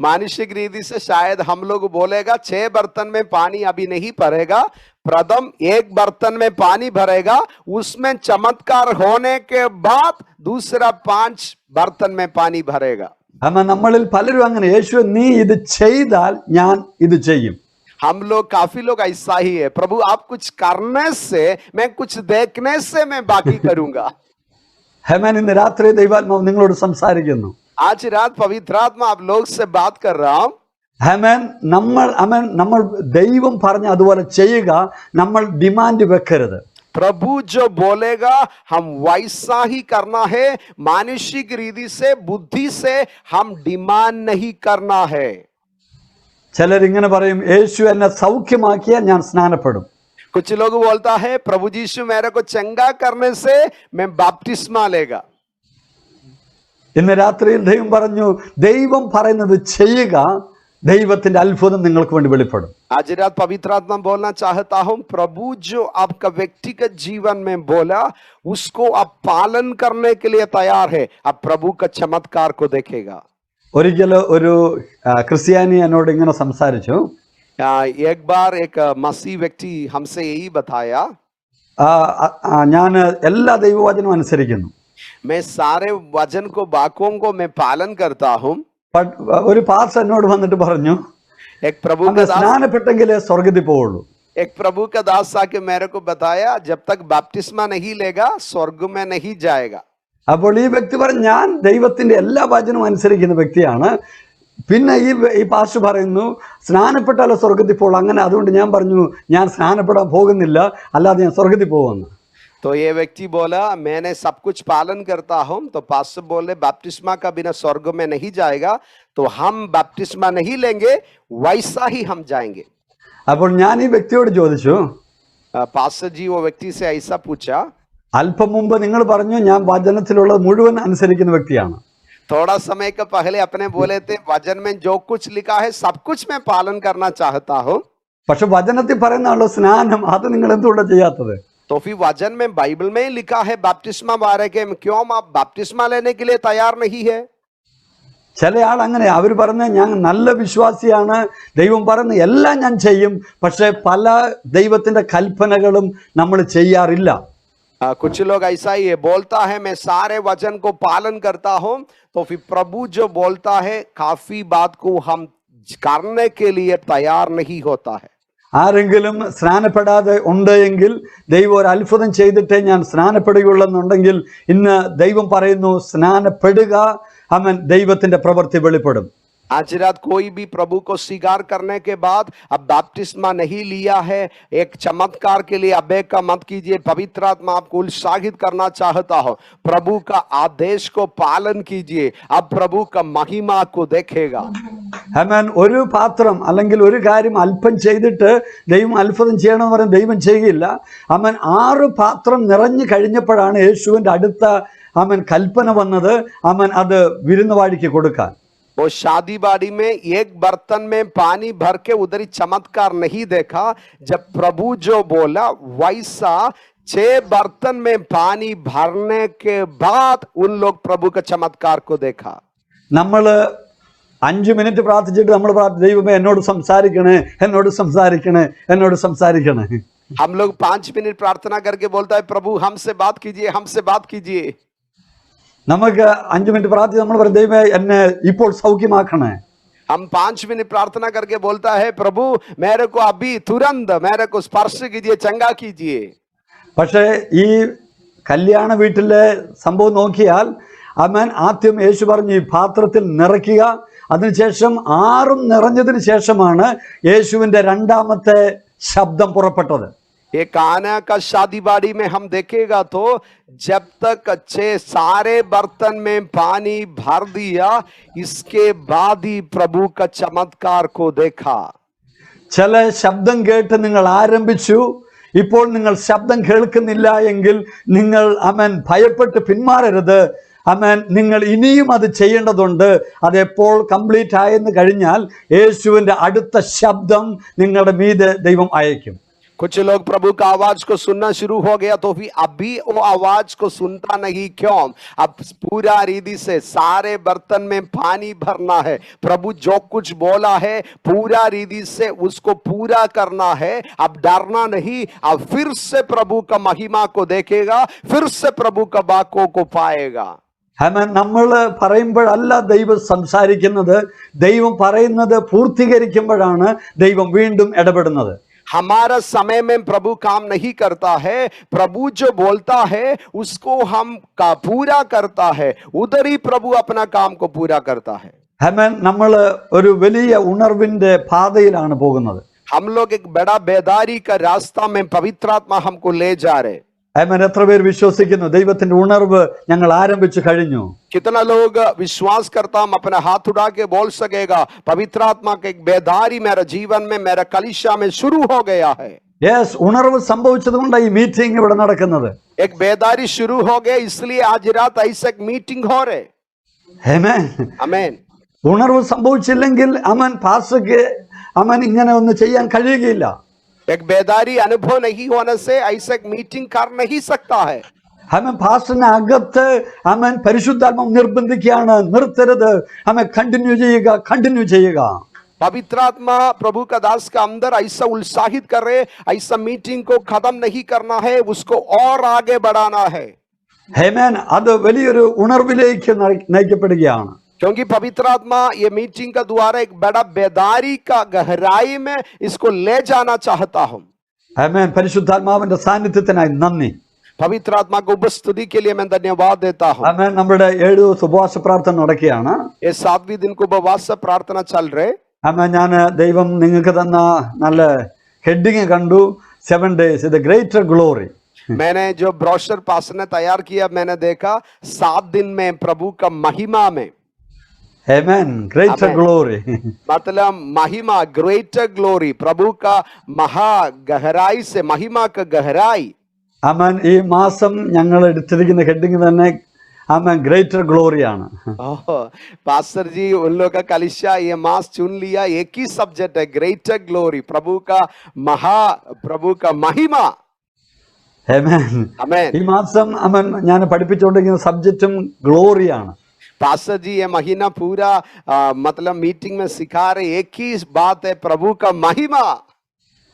मानुषिक रीति से शायद हम लोग बोलेगा 6 बर्तन में पानी अभी नहीं भरेगा, प्रथम एक बर्तन में पानी भरेगा, उसमें चमत्कार होने के बाद दूसरा 5 बर्तन में पानी भरेगा. നമ്മളിൽ പലരും അങ്ങനെ, യേശു നീ ഇത് ചെയ്താൽ ഞാൻ ഇത് ചെയ്യും. हम लोग काफी लोग ऐसा ही है, प्रभु आप कुछ करने से, मैं कुछ देखने से मैं बाकी करूंगा. ഹെമൻ ഇന്ന് രാത്രി ദൈവാത്മാവ് നിങ്ങളോട് സംസാരിക്കുന്നു. आज रात पवित्र आत्मा आप लोग से बात कर रहा हूं. ഹെമൻ നമ്മൾ ദൈവം പറഞ്ഞ അതുപോലെ ചെയ്യുക, നമ്മൾ ഡിമാൻഡ് വെക്കരുത്. प्रभु जो बोलेगा हम वैसा ही करना है. मानसिक रीति से, बुद्धि से हम डिमांड नहीं करना है. ചിലരിങ്ങനെ പറയും, യേശു എന്നെ സൗഖ്യമാക്കിയാൽ ഞാൻ സ്നാനപ്പെടും. कुछ लोग बोलता है, प्रभु यीशु मेरे को चंगा करने से मैं बपतिस्मा लेगा. ഇന്ന് രാത്രിയിൽ ദൈവം പറഞ്ഞു, ദൈവം പറയുന്നത് ചെയ്യുക, ദൈവത്തിന്റെ അത്ഭുതം നിങ്ങൾക്ക് വേണ്ടി വെളിപ്പെടും. आज रात पवित्र आत्मा बोलना चाहता हूं, प्रभु जो आपका व्यक्तिगत जीवन में बोला उसको आप पालन करने के लिए तैयार है, आप प्रभु का चमत्कार को देखेगा. ഒരിക്കൽ ഒരു ക്രിസ്ത്യാനി എന്നോട് ഇങ്ങനെ സംസാരിച്ചു. एक बार एक मसीह व्यक्ति हमसे यही बताया, ഞാൻ എല്ലാ ദൈവവചനവും അനുസരിക്കുന്നു, मैं सारे वचन को, वाक्यों को मैं पालन करता हूं. ഒരു പാസ്റ്റർ എന്നോട് വന്നിട്ട് പറഞ്ഞു, एक प्रभु का दास, സ്നാനപ്പെട്ടെങ്കിലേ സ്വർഗത്തിൽ പോവുള്ളൂ. एक प्रभु का दास आके मेरे को बताया, जब तक बपतिस्मा नहीं लेगा स्वर्ग में नहीं जाएगा. അപ്പോൾ ഈ വ്യക്തി പറഞ്ഞു, ഞാൻ ദൈവത്തിന്റെ എല്ലാ വചനവും അനുസരിക്കുന്ന വ്യക്തിയാണ്, പിന്നെ ഈ പാസ്റ്റർ പറയുന്നു സ്നാനപ്പെട്ടാലോ സ്വർഗത്തിൽ പോകുള്ളൂ. അങ്ങനെ അതുകൊണ്ട് ഞാൻ പറഞ്ഞു, ഞാൻ സ്നാനപ്പെടാൻ പോകുന്നില്ല, അല്ലാതെ ഞാൻ സ്വർഗത്തിൽ പോകുമെന്ന്. तो ये व्यक्ति बोला, मैंने सब कुछ पालन करता हूं. तो पास्टर बोले बपतिस्मा का बिना स्वर्ग में नहीं जाएगा, तो हम बपतिस्मा नहीं लेंगे, वैसा ही हम जाएंगे. അപ്പോൾ ഞാൻ ഈ വ്യക്തിയോട് ചോദിച്ചു, पास्टर जी वो व्यक्ति से ऐसा पूछा, അല്പം മുമ്പ് നിങ്ങൾ പറഞ്ഞു ഞാൻ വചനത്തിലുള്ളത് മുഴുവൻ അനുസരിക്കുന്ന വ്യക്തിയാണ്. थोड़ा समय के पहले अपने बोले थे, वचन में जो कुछ लिखा है सब कुछ मैं पालन करना चाहता हूं. പക്ഷെ വചനത്തിൽ പറയുന്ന സ്നാനം അത് നിങ്ങൾ എന്തുകൊണ്ടാണ് ചെയ്യാത്തത്? तो फिर वचन में, बाइबल में लिखा है बपतिस्मा बारे के, क्यों आप बपतिस्मा लेने के लिए तैयार नहीं है? ചില ആൾ അങ്ങനെ, അവർ പറഞ്ഞ ഞാൻ നല്ല വിശ്വാസിയാണ്, ദൈവം പറയുന്ന എല്ലാം ഞാൻ ചെയ്യും, പക്ഷെ പല ദൈവത്തിന്റെ കൽപ്പനകളും നമ്മൾ ചെയ്യാറില്ല. कुछ लोग ऐसा ही है, बोलता है मैं सारे वचन को पालन करता हूं, तो फिर प्रभु जो बोलता है काफी बात को हम करने के लिए तैयार नहीं होता है. ആരെങ്കിലും സ്നാനപ്പെടാതെ ഉണ്ട് എങ്കിൽ, ദൈവം ഒരു അത്ഭുതം ചെയ്തിട്ടേ ഞാൻ സ്നാനപ്പെടുകയുള്ളെന്നുണ്ടെങ്കിൽ, ഇന്ന് ദൈവം പറയുന്നു സ്നാനപ്പെടുക, അവൻ ദൈവത്തിന്റെ പ്രവൃത്തി വെളിപ്പെടും. आज रात कोई भी प्रभु को स्वीकार करने के बाद अब बपतिस्मा नहीं लिया है, एक चमत्कार के लिए अबेका मत कीजिए। पवित्र आत्मा आपको उत्साहित करना चाहता हो, प्रभु का आदेश को पालन कीजिए, अब प्रभु का महिमा को देखेगा। ആമേൻ. ഒരു പാത്രം അല്ലെങ്കിൽ ഒരു കാര്യം അല്പം ചെയ്തിട്ട് ദൈവം അത്ഭുതം ചെയ്യണമെന്ന് പറഞ്ഞ് ദൈവം ചെയ്യുകയില്ല. ആമേൻ. 6 പാത്രം നിറഞ്ഞു കഴിഞ്ഞപ്പോഴാണ് യേശുവിൻ്റെ അടുത്ത ആമേൻ കൽപ്പന വന്നത്. ആമേൻ. അത് വിരുന്നുവാഴിക്ക് കൊടുക്കാൻ. वो शादी बाड़ी में एक बर्तन में पानी भर के उधर ही चमत्कार नहीं देखा, जब प्रभु जो बोला वैसा 6 बर्तन में पानी भरने के बाद उन लोग प्रभु का चमत्कार को देखा। നമ്മൾ 5 മിനിറ്റ് പ്രാർത്ഥിച്ചിട്ട് നമ്മൾ ദൈവമേ എന്നോട് സംസാരിക്കണേ, എന്നോട് സംസാരിക്കണേ, എന്നോട് സംസാരിക്കണേ. हम लोग 5 मिनट प्रार्थना करके बोलता है प्रभु हमसे बात कीजिए, हमसे बात कीजिए। നമുക്ക് 5 മിനിറ്റ് പ്രാർത്ഥിച്ച് നമ്മൾ പറയും ദൈവമേ എന്നെ ഇപ്പോൾ സൗഖ്യമാക്കണേ. हम 5 मिनट प्रार्थना करके बोलता है प्रभु मेरे को अभी तुरंत मेरे को स्पर्श कीजिए, चंगा कीजिए। പക്ഷേ ഈ കല്യാണ വീട്ടിലെ സംഭവം നോക്കിയാൽ ആമേൻ, ആദ്യം യേശു പറഞ്ഞു ഈ പാത്രത്തിൽ നിറയ്ക്കുക, അതിനുശേഷം 6 നിറഞ്ഞതിന് ശേഷമാണ് യേശുവിൻ്റെ രണ്ടാമത്തെ ശബ്ദം പുറപ്പെട്ടത്. ये काना का शादी बाड़ी में हम देखेगा तो जब तक 6 सारे बर्तन में पानी भर दिया, इसके बाद ही प्रभु का चमत्कार को देखा। ചില ശബ്ദം കേട്ട് നിങ്ങൾ ആരംഭിച്ചു, ഇപ്പോൾ നിങ്ങൾ ശബ്ദം കേൾക്കുന്നില്ല എങ്കിൽ നിങ്ങൾ ആമേൻ ഭയപ്പെട്ട് പിന്മാറരുത്. ആമേൻ. നിങ്ങൾ ഇനിയും അത് ചെയ്യേണ്ടതുണ്ട്. അതെപ്പോൾ കംപ്ലീറ്റ് ആയെന്ന് കഴിഞ്ഞാൽ യേശുവിൻ്റെ അടുത്ത ശബ്ദം നിങ്ങളുടെ മീതെ ദൈവം അയക്കും. कुछ लोग प्रभु का आवाज को सुनना शुरू हो गया तो भी अभी वो आवाज को सुनता नहीं, क्यों? अब पूरा रीति से सारे बर्तन में पानी भरना है, प्रभु जो कुछ बोला है पूरा रीति से उसको पूरा करना है। अब डरना नहीं, अब फिर से प्रभु का महिमा को देखेगा, फिर से प्रभु का बातों को पाएगा। ആമേൻ. നമ്മൾ പറയുമ്പോഴല്ല ദൈവം സംസാരിക്കുന്നത്, ദൈവം പറയുന്നത് പൂർത്തീകരിക്കുമ്പോഴാണ് ദൈവം വീണ്ടും ഇടപെടുന്നത്. हमारा समय में प्रभु काम नहीं करता है, प्रभु जो बोलता है उसको हम का पूरा करता है, उधर ही प्रभु अपना काम को पूरा करता है। ആമേൻ. നമ്മൾ ഒരു വലിയ ഉണർവിൻ്റെ പാതയിലാണ് പോകുന്നത്. हम लोग एक बड़ा बेदारी का रास्ता में पवित्र आत्मा हमको ले जा रहे। ആമേൻ. എത്ര പേർ വിശ്വസിക്കുന്നു ദൈവത്തിന്റെ ഉണർവ് ഞങ്ങൾ ആരംഭിച്ചു കഴിഞ്ഞു? कितना लोग विश्वास करता हम अपना हाथ उठा के बोल सकेगा पवित्र आत्मा के एक बेदारी मेरा जीवन में मेरा कलीसिया में शुरू हो गया है। യെസ്, ഉണർവ് സംഭവിച്ചത് കൊണ്ടാണ് ഈ മീറ്റിംഗ് ഇവിടെ നടക്കുന്നത്. एक बेदारी शुरू हो गया, इसलिए आज रात ऐसा एक मीटिंग हो रहे। ആമേൻ. आमेन। ഉണർവ് സംഭവിച്ചില്ലെങ്കിൽ അമൻ പാസ്റ്റർക്ക് അമൻ ഇങ്ങനെ ഒന്ന് ചെയ്യാൻ കഴിയുകയില്ല. एक बेदारी अनुभव नहीं होने से ऐसा एक मीटिंग कर नहीं सकता है। അമൻ പാസ്റ്ററിന് അകത്ത് അമൻ പരിശുദ്ധാത്മ നിർബന്ധിക്കുകയാണ്, നിർത്തരുത്, അമൻ കണ്ടിന്യൂ ചെയ്യുക, കണ്ടിന്യൂ ചെയ്യുക. पवित्र आत्मा प्रभु का दास का अंदर ऐसा उत्साहित कर रहे, ऐसा मीटिंग को खत्म नहीं करना है, उसको और आगे बढ़ाना है। ആമേൻ. അത് വലിയൊരു ഉണർവിലേക്ക് നയിക്കപ്പെടുകയാണ്. क्योंकि पवित्र आत्मा ये मीटिंग का द्वारा एक बड़ा बेदारी का गहराई में इसको ले जाना चाहता हूं। ആമേൻ. പരിശുദ്ധാത്മാവിന്റെ സാന്നിധ്യത്തിനായി നന്ദി. पवित्र आत्मा को उपस्थिति के लिए मैं धन्यवाद देता हूं। ആമേൻ. നമ്മുടെ 7 ദിവസ ഉപവാസ പ്രാർത്ഥന നടക്കുകയാണ്. ये 7वें दिन को उपवास प्रार्थना चल रहे। ആമേൻ. ഞാൻ ദൈവം നിങ്ങൾക്ക് തന്ന നല്ല ഹെഡിങ് കണ്ടു, 7 days ദ ഗ്രേറ്റർ ഗ്ലോറി. मैंने जो ब्रोशर पास ने तैयार किया, मैंने देखा 7 दिन में प्रभु का महिमा में। आमेन. ग्रेटर ग्लोरी मतलब महिमा, ग्रेटर ग्लोरी, प्रभु का महा गहराई से महिमा का गहराई। ആമേൻ. ഈ മാസം ഞങ്ങൾ എടുത്തിരിക്കുന്ന ഹെഡിങ് തന്നെ ആമേൻ ഗ്രേറ്റർ ഗ്ലോറി ആണ്. पास्टर जी उन लोग का कलिशा ये मास चुन लिया, एक ही सब्जेक्ट है, ग्रेटर ग्लोरी, प्रभु का महिमा। ആമേൻ. आमेन। ഈ മാസം ആമേൻ ഞാൻ പഠിപ്പിച്ചുകൊണ്ടിരിക്കുന്ന സബ്ജക്റ്റും ഗ്ലോറിയാണ്. पास्टर जी ये महीना पूरा मतलब मीटिंग में सिखा रहे, एक ही बात है, प्रभु का महिमा।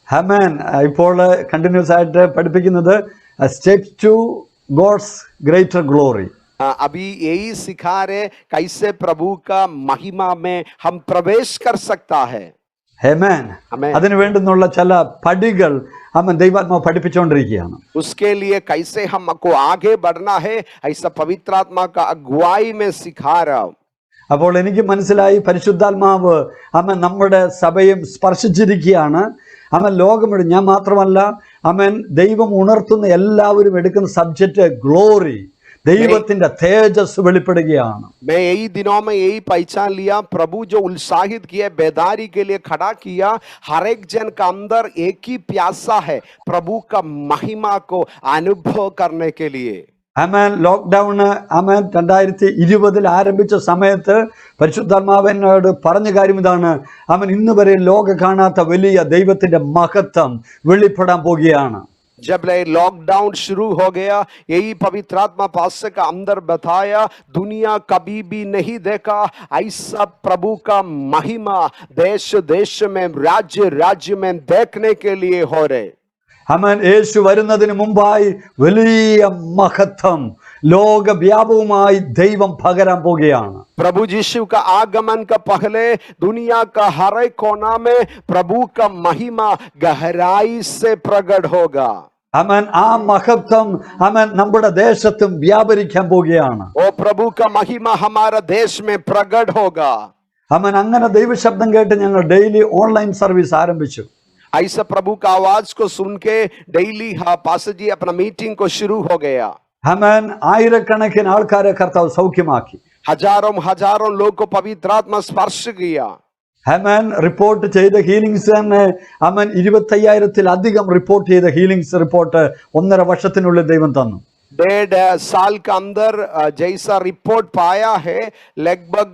ആമേൻ. ഇപ്പോൾ കണ്ടിന്യൂസ് ആയിട്ട് പഠിപ്പിക്കുന്നത് steps to God's greater glory. अभी यही सिखा रहे कैसे प्रभु का महिमा में हम प्रवेश कर सकता है। ആമേൻ. അതിനു വേണ്ടുന്നുള്ള ചില പടികൾ ആമേൻ ദൈവാത്മാവ് പഠിപ്പിച്ചുകൊണ്ടിരിക്കുകയാണ്. उसके लिए कैसे हमको आगे बढ़ना है ऐसा पवित्र आत्मा का अगुवाई में सिखा रहा हूं। അപ്പോൾ എനിക്ക് മനസ്സിലായി പരിശുദ്ധാത്മാവ് അമ്മൻ നമ്മുടെ സഭയും സ്പർശിച്ചിരിക്കുകയാണ്. അമ്മൻ ലോകമെടു ഞാൻ മാത്രമല്ല, അമ്മൻ ദൈവം ഉണർത്തുന്ന എല്ലാവരും എടുക്കുന്ന സബ്ജക്റ്റ് ഗ്ലോറി, ദൈവത്തിന്റെ തേജസ് വെളിപ്പെടുകയാണ്. मैं यही दिनों में यही पहचान लिया, प्रभु जो उत्साहित किया, बेदारी के लिए खड़ा किया, हर एक जन का अंदर एक ही प्यासा है प्रभु का महिमा को अनुभव करने के लिए. അമേൻ ലോക്ക്ഡൗണ് അമേൻ 2020 ആരംഭിച്ച സമയത്ത് പരിശുദ്ധാത്മാവിനോട് പറഞ്ഞ കാര്യം ഇതാണ്, അമൻ ഇന്ന് വരെ ലോകം കാണാത്ത വലിയ ദൈവത്തിന്റെ മഹത്വം വെളിപ്പെടാൻ പോകുകയാണ്. जब लॉकडाउन शुरू हो गया, यही पवित्र आत्मा पास्टर का अंदर बताया, दुनिया कभी भी नहीं देखा ऐसा प्रभु का महिमा देश देश में, राज्य राज्य में देखने के लिए हो रहे. അമൻ യേശു വരുന്നതിന് മുമ്പായി വലിയ മഹത്വം ലോകവ്യാപകമായി ദൈവം പകരാൻ പോകുകയാണ്. प्रभु यीशु का आगमन का पहले दुनिया का हर एक कोना में प्रभु का महिमा गहराई से प्रकट होगा. അമൻ ആ മഹത്വം അമൻ നമ്മുടെ ദേശത്തും വ്യാപരിക്കാൻ പോകുകയാണ്. ओ प्रभु का महिमा हमारा देश में प्रकट होगा. അമൻ അങ്ങനെ ദൈവശബ്ദം കേട്ട് ഞങ്ങൾ ഡെയിലി ഓൺലൈൻ സർവീസ് ആരംഭിച്ചു. ऐसा प्रभु का आवाज को सुन के डेली पास्टर जी अपना मीटिंग को शुरू हो गया. അമൻ ആയിരക്കണക്കിന് ആൾക്കാരെ കർത്താവ് സൗഖ്യമാക്കി. हजारों लोग को पवित्र आत्मा स्पर्श किया. അമൻ റിപ്പോർട്ട് ചെയ്ത ഹീലിംഗ്സ് തന്നെ അമൻ 25,000-ലധികം റിപ്പോർട്ട് ചെയ്ത ഹീലിംഗ്സ് റിപ്പോർട്ട് 1.5 വർഷത്തിനുള്ളിൽ ദൈവം തന്നു. 1.5 साल के अंदर जैसा रिपोर्ट पाया है, लगभग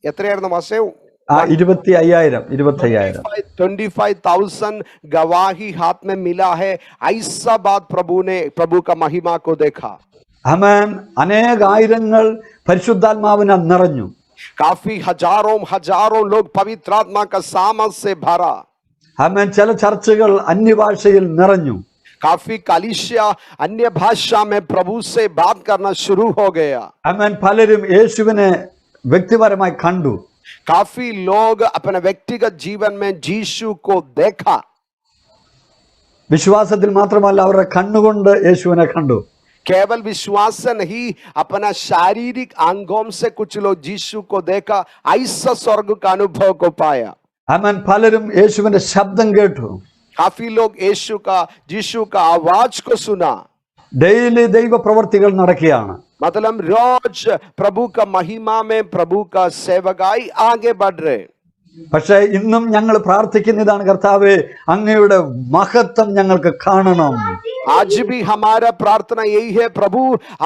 എത്രയായിരുന്നു മാസേ? 25,000 गवाही हाथ में मिला है. ऐसा बात प्रभु का महिमा को देखा. അമൻ അനേകായിരങ്ങൾ പരിശുദ്ധാത്മാവിനാൽ നിറഞ്ഞു. काफी हजारों लोग पवित्र आत्मा का सामर्थ से भरा. അമൻ ചില ചർച്ചകൾ അന്യഭാഷയിൽ നിറഞ്ഞു. काफी कलीसिया अन्य भाषा में प्रभु से बात करना शुरू हो गया. അമൻ പലരും യേശുവിനെ വ്യക്തിപരമായി കണ്ടു. काफी लोग अपने व्यक्तिगत जीवन में यीशु को देखा. വിശ്വാസത്തിൽ മാത്രമല്ല, അവരുടെ കണ്ണുകൊണ്ട് യേശുവിനെ കണ്ടു. केवल विश्वास से नहीं, अपना शारीरिक अंगों से कुछ लोग यीशु को देखा. ऐसा स्वर्ग का अनुभव को पाया. അമൻ പലരും യേശുവിന്റെ ശബ്ദം കേട്ടു. काफी लोग यीशु का आवाज को सुना. ഡെയിലി ദൈവ പ്രവർത്തികൾ നടക്കുകയാണ്. मतलब रोज प्रभु का महिमा में प्रभु का सेवकाई आगे बढ़ रहे. പക്ഷേ ഇന്നും ഞങ്ങൾ പ്രാർത്ഥിക്കുന്നതാണ്, കർത്താവേ അങ്ങയുടെ മഹത്വം ഞങ്ങൾക്ക് കാണണം. आज भी हमारा प्रार्थना यही है, प्रभु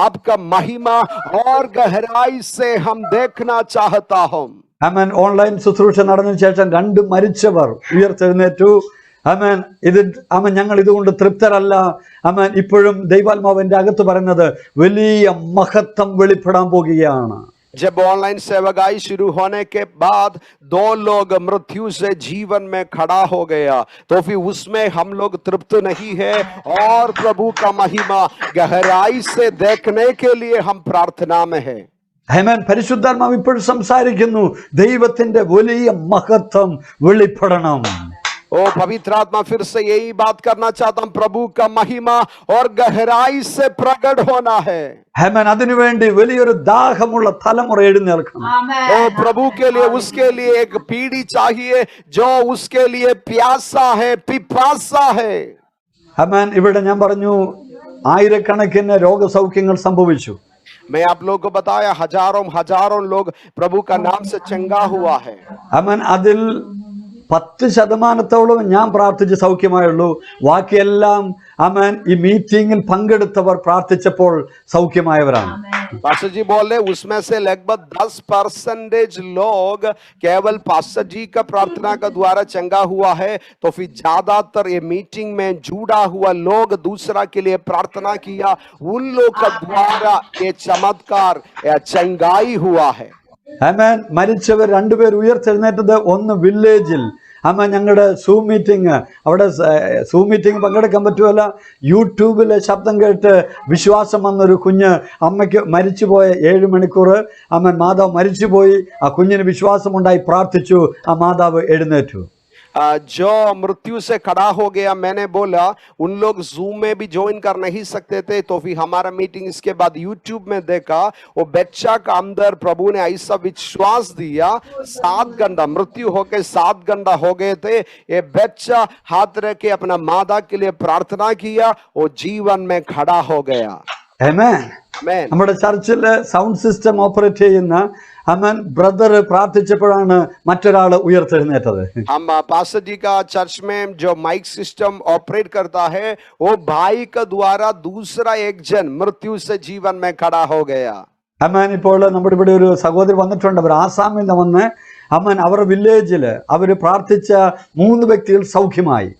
आपका महिमा और गहराई से हम देखना चाहता हूं. അമൻ ഓൺലൈൻ ശുശ്രൂഷ നടന്നതിന് ശേഷം 2 മരിച്ചവർ ഉയർത്തെഴുന്നേറ്റു. അമൻ ഞങ്ങൾ ഇതുകൊണ്ട് തൃപ്തരല്ല. അമൻ ഇപ്പോഴും ദൈവാത്മാവിന്റെ അകത്ത് പറയുന്നത് വലിയ മഹത്വം വെളിപ്പെടാൻ പോകുകയാണ്. जब ऑनलाइन सेवकाई शुरू होने के बाद 2 लोग मृत्यु से जीवन में खड़ा हो गया, तो फिर उसमें हम लोग तृप्त नहीं है और प्रभु का महिमा गहराई से देखने के लिए हम प्रार्थना में है. ഹേമൻ പരിശുദ്ധാത്മാവ് ഇപ്പോഴും സംസാരിക്കുന്നു, ദൈവത്തിന്റെ വലിയ മഹത്വം വെളിപ്പെടണം. ओ पवित्र आत्मा फिर से यही बात करना चाहता हूं, प्रभु का महिमा और गहराई से प्रकट होना है. ഹേമൻ അതിനുവേണ്ടി വലിയൊരു ദാഹമുള്ള തലമുറ എഴുന്നേൽക്കണം. ओ प्रभु के लिए, उसके लिए एक पीढ़ी चाहिए जो उसके लिए प्यासा है, पिपासा है. ഹേമൻ ഇവിടെ ഞാൻ പറഞ്ഞു ആയിരക്കണക്കിന് രോഗസൗഖ്യങ്ങൾ സംഭവിച്ചു. मैं आप लोगों को बताया हजारों लोग प्रभु का नाम से चंगा हुआ है. ഹേമൻ അതിൽ 10% ഞാൻ പ്രാർത്ഥിച്ച് സൗഖ്യമായുള്ളൂ. ബാക്കിയെല്ലാം അമൻ ഈ മീറ്റിംഗിൽ പങ്കെടുത്തവർ പ്രാർത്ഥിച്ചപ്പോൾ സൗഖ്യമായവരാണ്. पास्टर जी बोल रहे उसमें से लगभग 10% लोग केवल पास्टर जी का प्रार्थना का द्वारा चंगा हुआ है, तो फिर ज्यादातर ये मीटिंग में जुड़ा हुआ लोग दूसरा के लिए प्रार्थना किया, उन लोग का द्वारा ये चमत्कार या चंगाई हुआ है. ആമേൻ മരിച്ചവർ 2 പേർ ഉയർത്തെഴുന്നേറ്റത് ഒന്ന് വില്ലേജിൽ. ആമേൻ ഞങ്ങളുടെ സൂം മീറ്റിംഗ്, അവിടെ സൂം മീറ്റിംഗ് പങ്കെടുക്കാൻ പറ്റുമല്ല, യൂട്യൂബിലെ ശബ്ദം കേട്ട് വിശ്വാസം വന്നൊരു കുഞ്ഞ്, അമ്മയ്ക്ക് മരിച്ചുപോയ 7 മണിക്കൂർ ആമേൻ മാതാവ് മരിച്ചുപോയി, ആ കുഞ്ഞിന് വിശ്വാസമുണ്ടായി പ്രാർത്ഥിച്ചു, ആ മാതാവ് എഴുന്നേറ്റു. जो मृत्यु से खड़ा हो गया, मैंने बोला उन लोग जूम में भी ज्वाइन कर नहीं सकते थे, तो फिर हमारा मीटिंग इसके बाद यूट्यूब में देखा। वो बच्चा का अंदर प्रभु ने ऐसा विश्वास दिया, 7 घंटा मृत्यु होके 7 घंटा हो गए थे, ये बच्चा हाथ रख के अपना माता के लिए प्रार्थना किया, वो जीवन में खड़ा हो गया। Amen. Amen. നമ്മുടെ ചർച്ചില് സൗണ്ട് സിസ്റ്റം ഓപ്പറേറ്റ് ചെയ്യുന്ന അമൻ ബ്രദർ പ്രാർത്ഥിച്ചപ്പോഴാണ് മറ്റൊരാൾ ഉയർത്തെഴുന്നേറ്റത്. हम पास्टर जी का चर्च में जो माइक सिस्टम ऑपरेट करता है, वो भाई का द्वारा दूसरा एक जन मृत्यु से जीवन में खड़ा हो गया। അമൻ ഇപ്പോൾ നമ്മുടെ ഇവിടെ ഒരു സഹോദരി വന്നിട്ടുണ്ട്. അവർ ആസാമിൽ നിന്ന് വന്ന് അമൻ അവരുടെ വില്ലേജില് അവര് പ്രാർത്ഥിച്ച 3 വ്യക്തികൾ സൗഖ്യമായി.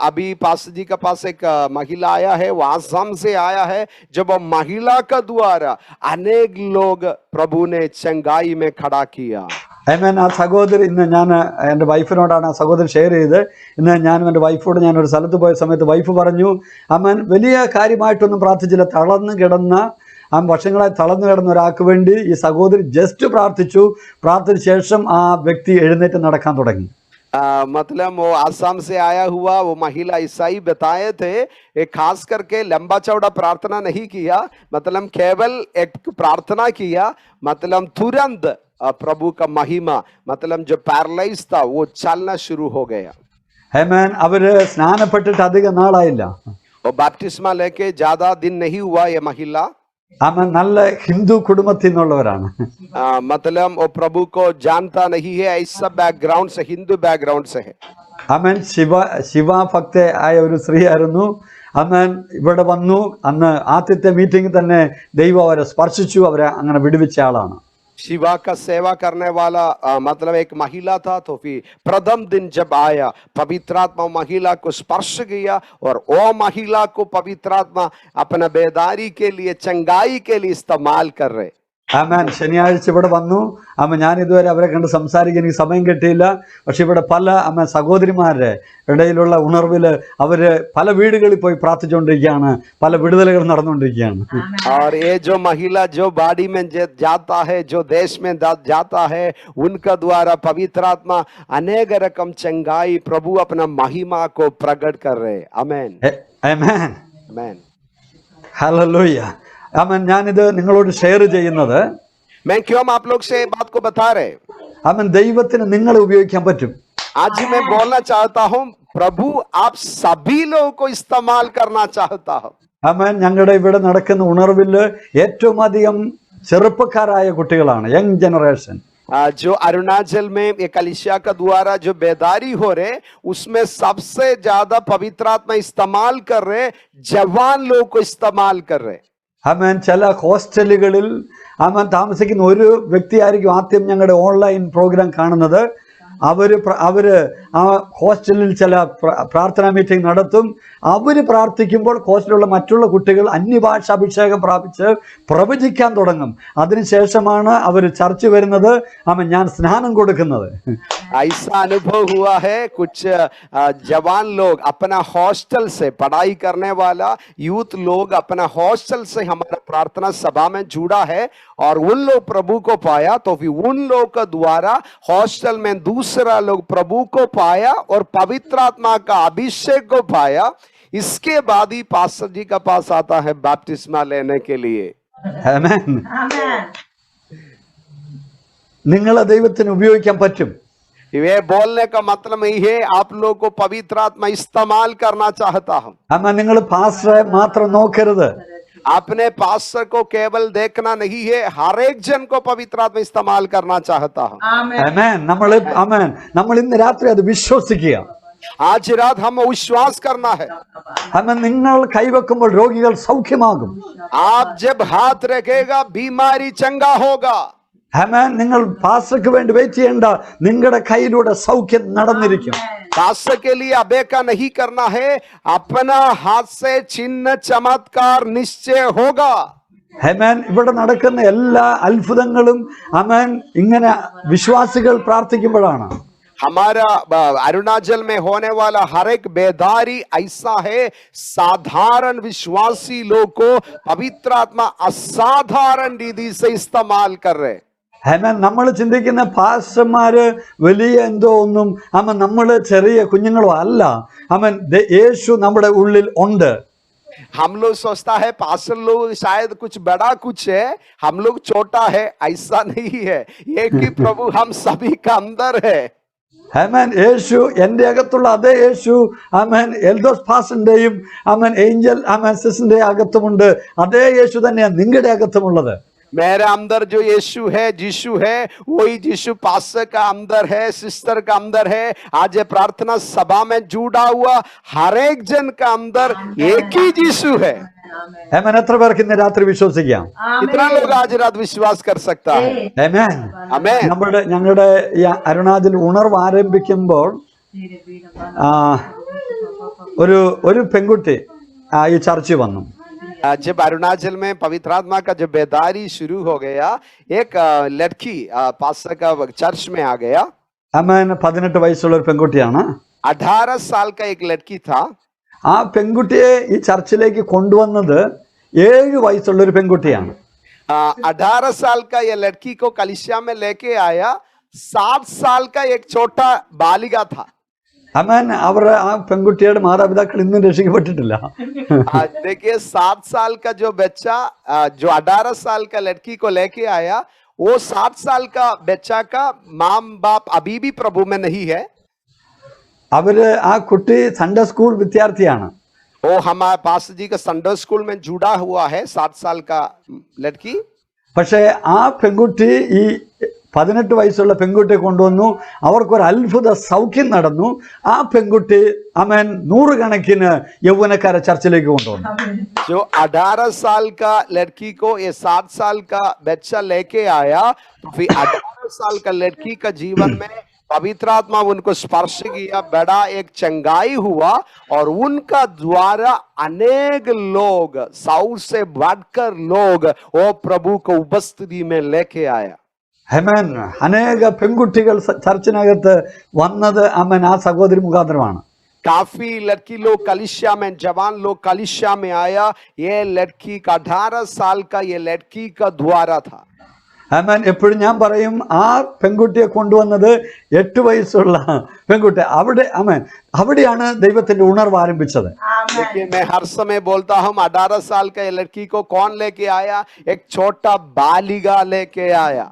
अभी पास्टर जी के पास एक महिला आया है, वो आसाम से आया है। जब वो महिला का द्वारा अनेक लोग प्रभु ने चंगाई में खड़ा किया। ആമേൻ. ആ സഹോദരി ഇന്ന് ഞാൻ എൻ്റെ വൈഫിനോടാണ് ആ സഹോദരി ഷെയർ ചെയ്ത്. ഇന്ന് ഞാനും എൻ്റെ വൈഫോട് ഞാനൊരു സ്ഥലത്ത് പോയ സമയത്ത് വൈഫ് പറഞ്ഞു, അമൻ വലിയ കാര്യമായിട്ടൊന്നും പ്രാർത്ഥിച്ചില്ല, തളർന്നു കിടന്ന വർഷങ്ങളായി തളർന്നു കിടന്ന ഒരാൾക്ക് വേണ്ടി ഈ സഹോദരി ജസ്റ്റ് പ്രാർത്ഥിച്ചു. പ്രാർത്ഥിച്ച ശേഷം ആ വ്യക്തി എഴുന്നേറ്റ് നടക്കാൻ തുടങ്ങി. मतलब वो आसाम से आया हुआ वो महिला ईसाई बताए थे, एक खास करके लंबा चौड़ा प्रार्थना नहीं किया, मतलब केवल एक प्रार्थना किया, मतलब तुरंत प्रभु का महिमा, मतलब जो पैरालाइज था वो चलना शुरू हो गया। ആമേൻ. അവര് സ്നാനപ്പെട്ടിട്ട് അധികം നാളായില്ല. वो बैप्टिस्मा लेके ज्यादा दिन नहीं हुआ ये महिला। അവൻ നല്ല ഹിന്ദു കുടുംബത്തിൽ നിന്നുള്ളവരാണ്. मतलब वो प्रभु को जानता नहीं है, ऐसा बैकग्राउंड से, हिंदू बैकग्राउंड से है। അവൻ ശിവ ഭക്ത ആയ ഒരു സ്ത്രീ ആയിരുന്നു. അവൻ ഇവിടെ വന്നു. അന്ന് ആദ്യത്തെ മീറ്റിംഗിൽ തന്നെ ദൈവം അവരെ സ്പർശിച്ചു, അവരെ അങ്ങനെ വിടുവിച്ച ആളാണ്. शिवा का सेवा करने वाला मतलब एक महिला था। तो फिर प्रथम दिन जब आया, पवित्र आत्मा महिला को स्पर्श किया और वो महिला को पवित्र आत्मा अपना बेदारी के लिए, चंगाई के लिए इस्तेमाल कर रहे। ആമേൻ. ശനിയാഴ്ച ഇവിടെ വന്നു. ഞാൻ ഇതുവരെ അവരെ കണ്ട് സംസാരിക്കാൻ എനിക്ക് സമയം കിട്ടിയില്ല. പക്ഷെ ഇവിടെ പല സഹോദരിമാരുടെ ഇടയിലുള്ള ഉണർവില് അവര് പല വീടുകളിൽ പോയി പ്രാർത്ഥിച്ചുകൊണ്ടിരിക്കുകയാണ്, പല വിടുതലുകൾ നടന്നുകൊണ്ടിരിക്കുകയാണ്. और ये जो महिला जो बाड़ी में जाता है, जो देश में जाता है, उनका द्वारा पवित्र आत्मा अनेक रकम चंगाई, प्रभु अपना महिमा को प्रकट कर रहे। आमेन ആമേൻ. आमेन। ഹല്ലേലൂയ. ആമേൻ. ഞാനിത് നിങ്ങളോട് ഷെയർ ചെയ്യുന്നത്, मैं क्यों हम आप लोग से बात को बता रहे? ആമേൻ, ദൈവത്തിന് നിങ്ങളെ ഉപയോഗിക്കാൻ പറ്റും. आज मैं बोलना चाहता हूं, प्रभु आप सभी लोगों को इस्तेमाल करना चाहता हूं। ആമേൻ. ഞങ്ങളുടെ ഇവിടെ നടക്കുന്ന ഉണർവില് ഏറ്റവും അധികം ചെറുപ്പക്കാരായ കുട്ടികളാണ്, യങ് ജനറേഷൻ. जो अरुणाचल में एक कलीसिया का द्वारा जो बेदारी हो रहे, उसमें सबसे ज्यादा पवित्र आत्मा इस्तेमाल कर रहे, जवान लोग को इस्तेमाल कर रहे। ആമേൻ. ചില ഹോസ്റ്റലുകളിൽ ആമേൻ താമസിക്കുന്ന ഒരു വ്യക്തിയായിരിക്കും ആദ്യം ഞങ്ങളുടെ ഓൺലൈൻ പ്രോഗ്രാം കാണുന്നത്. അവര് ആ ഹോസ്റ്റലിൽ ചില പ്രാർത്ഥനാ മീറ്റിംഗ് നടത്തും. അവര് പ്രാർത്ഥിക്കുമ്പോൾ ഹോസ്റ്റലിലുള്ള മറ്റുള്ള കുട്ടികൾ അന്യഭാഷ അഭിഷേകം പ്രാപിച്ച് പ്രവചിക്കാൻ തുടങ്ങും. അതിനുശേഷമാണ് അവർ ചർച്ച വരുന്നത്, ഞാൻ സ്നാനം കൊടുക്കുന്നത്. ऐसा अनुभव हुआ है, कुछ जवान लोग अपना हॉस्टल से, पढ़ाई करने वाला यूथ लोग अपना हॉस्टल से हमारा प्रार्थना सभा में जुड़ा है और उन लोग प्रभु को पाया। तो फिर उन लोग का द्वारा हॉस्टल में दूसरा लोग प्रभु को पाया और पवित्र आत्मा का अभिषेक को पाया। इसके बाद ही पास्टर जी का पास आता है बैप्टिस्मा लेने के लिए। ആമേൻ. നിങ്ങളെ ദൈവത്തിന് ഉപയോഗിക്കാൻ പറ്റും. ये बोलने का मतलब यही है, आप लोग को पवित्र आत्मा इस्तेमाल करना चाहता हूं। ആമേൻ. നിങ്ങൾ പാസ്റ്ററെ മാത്രം നോക്കരുത്. अपने पास्टर को केवल देखना नहीं है, हर एक जन को पवित्र आत्मा इस्तेमाल करना चाहता हूं। ആമേൻ. നമ്മൾ ഇന്ന് രാത്രി അത് വിശ്വസിക്കുക. आज रात हम विश्वास करना है। ആമേൻ. നിങ്ങൾ കൈവെക്കുമ്പോൾ രോഗികൾ സൗഖ്യമാകും. आप जब हाथ रखेगा बीमारी चंगा होगा। ആമേൻ. നിങ്ങൾ പാസ്റ്റർക്ക് വേണ്ടി വെയിറ്റ് ചെയ്യേണ്ട, നിങ്ങളുടെ കയ്യിലൂടെ സൗഖ്യം നടന്നിരിക്കും. पास्टर के लिए अपेक्षा नहीं करना है, अपना हाथ से चिन्ह चमत्कार निश्चय होगा। ആമേൻ. ഇവിടെ നടക്കുന്ന എല്ലാ അത്ഭുതങ്ങളും ആമേൻ ഇങ്ങനെ വിശ്വാസികൾ പ്രാർത്ഥിക്കുമ്പോഴാണ്. हमारा अरुणाचल में होने वाला हर एक बेदारी ऐसा है, साधारण विश्वासी लोग को पवित्र आत्मा असाधारण रीति से इस्तेमाल कर रहे। ആമേൻ. നമ്മൾ ചിന്തിക്കുന്ന പാസ്റ്റർമാര് വലിയ എന്തോ ഒന്നും നമ്മൾ ചെറിയ കുഞ്ഞുങ്ങളോ അല്ല. ആമേൻ. യേശു നമ്മുടെ ഉള്ളിൽ ഉണ്ട്. हम लोग सोचता है पास्टर लोग शायद कुछ बड़ा कुछ है, हम लोग छोटा है, ऐसा नहीं है। एक ही प्रभु हम सभी का अंदर है। ആമേൻ. യേശു എൻ്റെ അകത്തുള്ള അതേ യേശു ആമേൻ എൽദോസ് പാസ്റ്ററിന്റെയും ആമേൻ ഏഞ്ചൽ ആമേൻ സിസ്റ്ററിന്റെ അകത്തുമുണ്ട്. അതേ യേശു തന്നെയാണ് നിങ്ങളുടെ അകത്തുമുള്ളത്. मेरे अंदर जो यीशु है वही यीशु पास्टर का अंदर है, सिस्टर का अंदर है। आज ये प्रार्थना सभा में जुड़ा हुआ हर एक जन का अंदर एक ही यीशु है। ആമേൻ. എത്ര പേർക്ക് ഇന്ന് രാത്രി വിശ്വസിക്കാം? कितना लोग आज रात विश्वास कर सकता है? ആമേൻ. आमेन। ഞങ്ങളുടെ ഈ അരുണാചൽ ഉണർവ് ആരംഭിക്കുമ്പോൾ ഒരു പെൺകുട്ടി ഈ ചർച്ചിൽ വന്നു. जब अरुणाचल में पवित्र आत्मा का जब बेदारी शुरू हो गया, एक लड़की पास्टर का चर्च में आ गया। ആമേൻ. 18 വയസ്സുള്ള ഒരു പെൺകുട്ടിയാണ്. 18 साल का एक लड़की था। ആ പെൺകുട്ടിയെ ഈ ചർച്ചിലേക്ക് കൊണ്ടുവന്നത് 7 വയസ്സുള്ള ഒരു പെൺകുട്ടിയാണ്. 18 साल का ये लड़की को कलीसिया में लेके आया 7 साल का एक छोटा बालिका था। ആമേൻ. അവരുടെ ആ പെൺകുട്ടിയുടെ മാതാപിതാക്കൾ ഇന്നും രക്ഷിക്കപ്പെട്ടിട്ടില്ല. देखिए 7 साल का जो बच्चा जो 18 साल का लड़की को लेके आया, वो 7 साल का बच्चा का माँ बाप अभी भी प्रभु में नहीं है। അവര് ആ കുട്ടി സൺഡേ സ്കൂൾ വിദ്യാർത്ഥിയാണ്. वो हमारे पास्टर जी का संडे स्कूल में जुड़ा हुआ है 7 साल का लड़की। പക്ഷേ ആ പെൺകുട്ടി ഈ 18 വയസ്സുള്ള പെൺകുട്ടിയെ കൊണ്ടുവന്നു. അവർക്കൊരു അത്ഭുത സൗഖ്യം നടന്നു. ആ പെൺകുട്ടി ആമേൻ 100 കണക്കിന് യൗവനക്കാരെ ചർച്ചിലേക്ക് കൊണ്ടുവന്നു. जो 18 साल का लड़की को ये 7 साल का बच्चा लेके आया, तो फिर 18 साल का लड़की का जीवन में पवित्र आत्मा उनको स्पर्श किया, बड़ा एक चंगाई हुआ और उनका द्वारा अनेक लोग 100 से बढ़कर लोग वो प्रभु को उपस्थिति में लेके आया। ആമേൻ. അനേക പെൺകുട്ടികൾ ചർച്ചിനകത്ത് വന്നത് ആമേൻ ആ സഹോദരി മുഖാന്തരമാണ്. काफी लड़की लोग कलीसिया में, जवान लोग कलीसिया में आया। ये लड़की का 18 साल का ये लड़की का द्वारा था। ആമേൻ. എപ്പോഴും ഞാൻ പറയും ആ പെൺകുട്ടിയെ കൊണ്ടുവന്നത് 8 വയസ്സുള്ള പെൺകുട്ടി. അവിടെ ആമേൻ അവിടെയാണ് ദൈവത്തിന്റെ ഉണർവ് ആരംഭിച്ചത്. देखिए मैं हर समय बोलता हूँ 18 साल का ये लड़की को कौन लेके आया? एक छोटा बालिका लेके आया।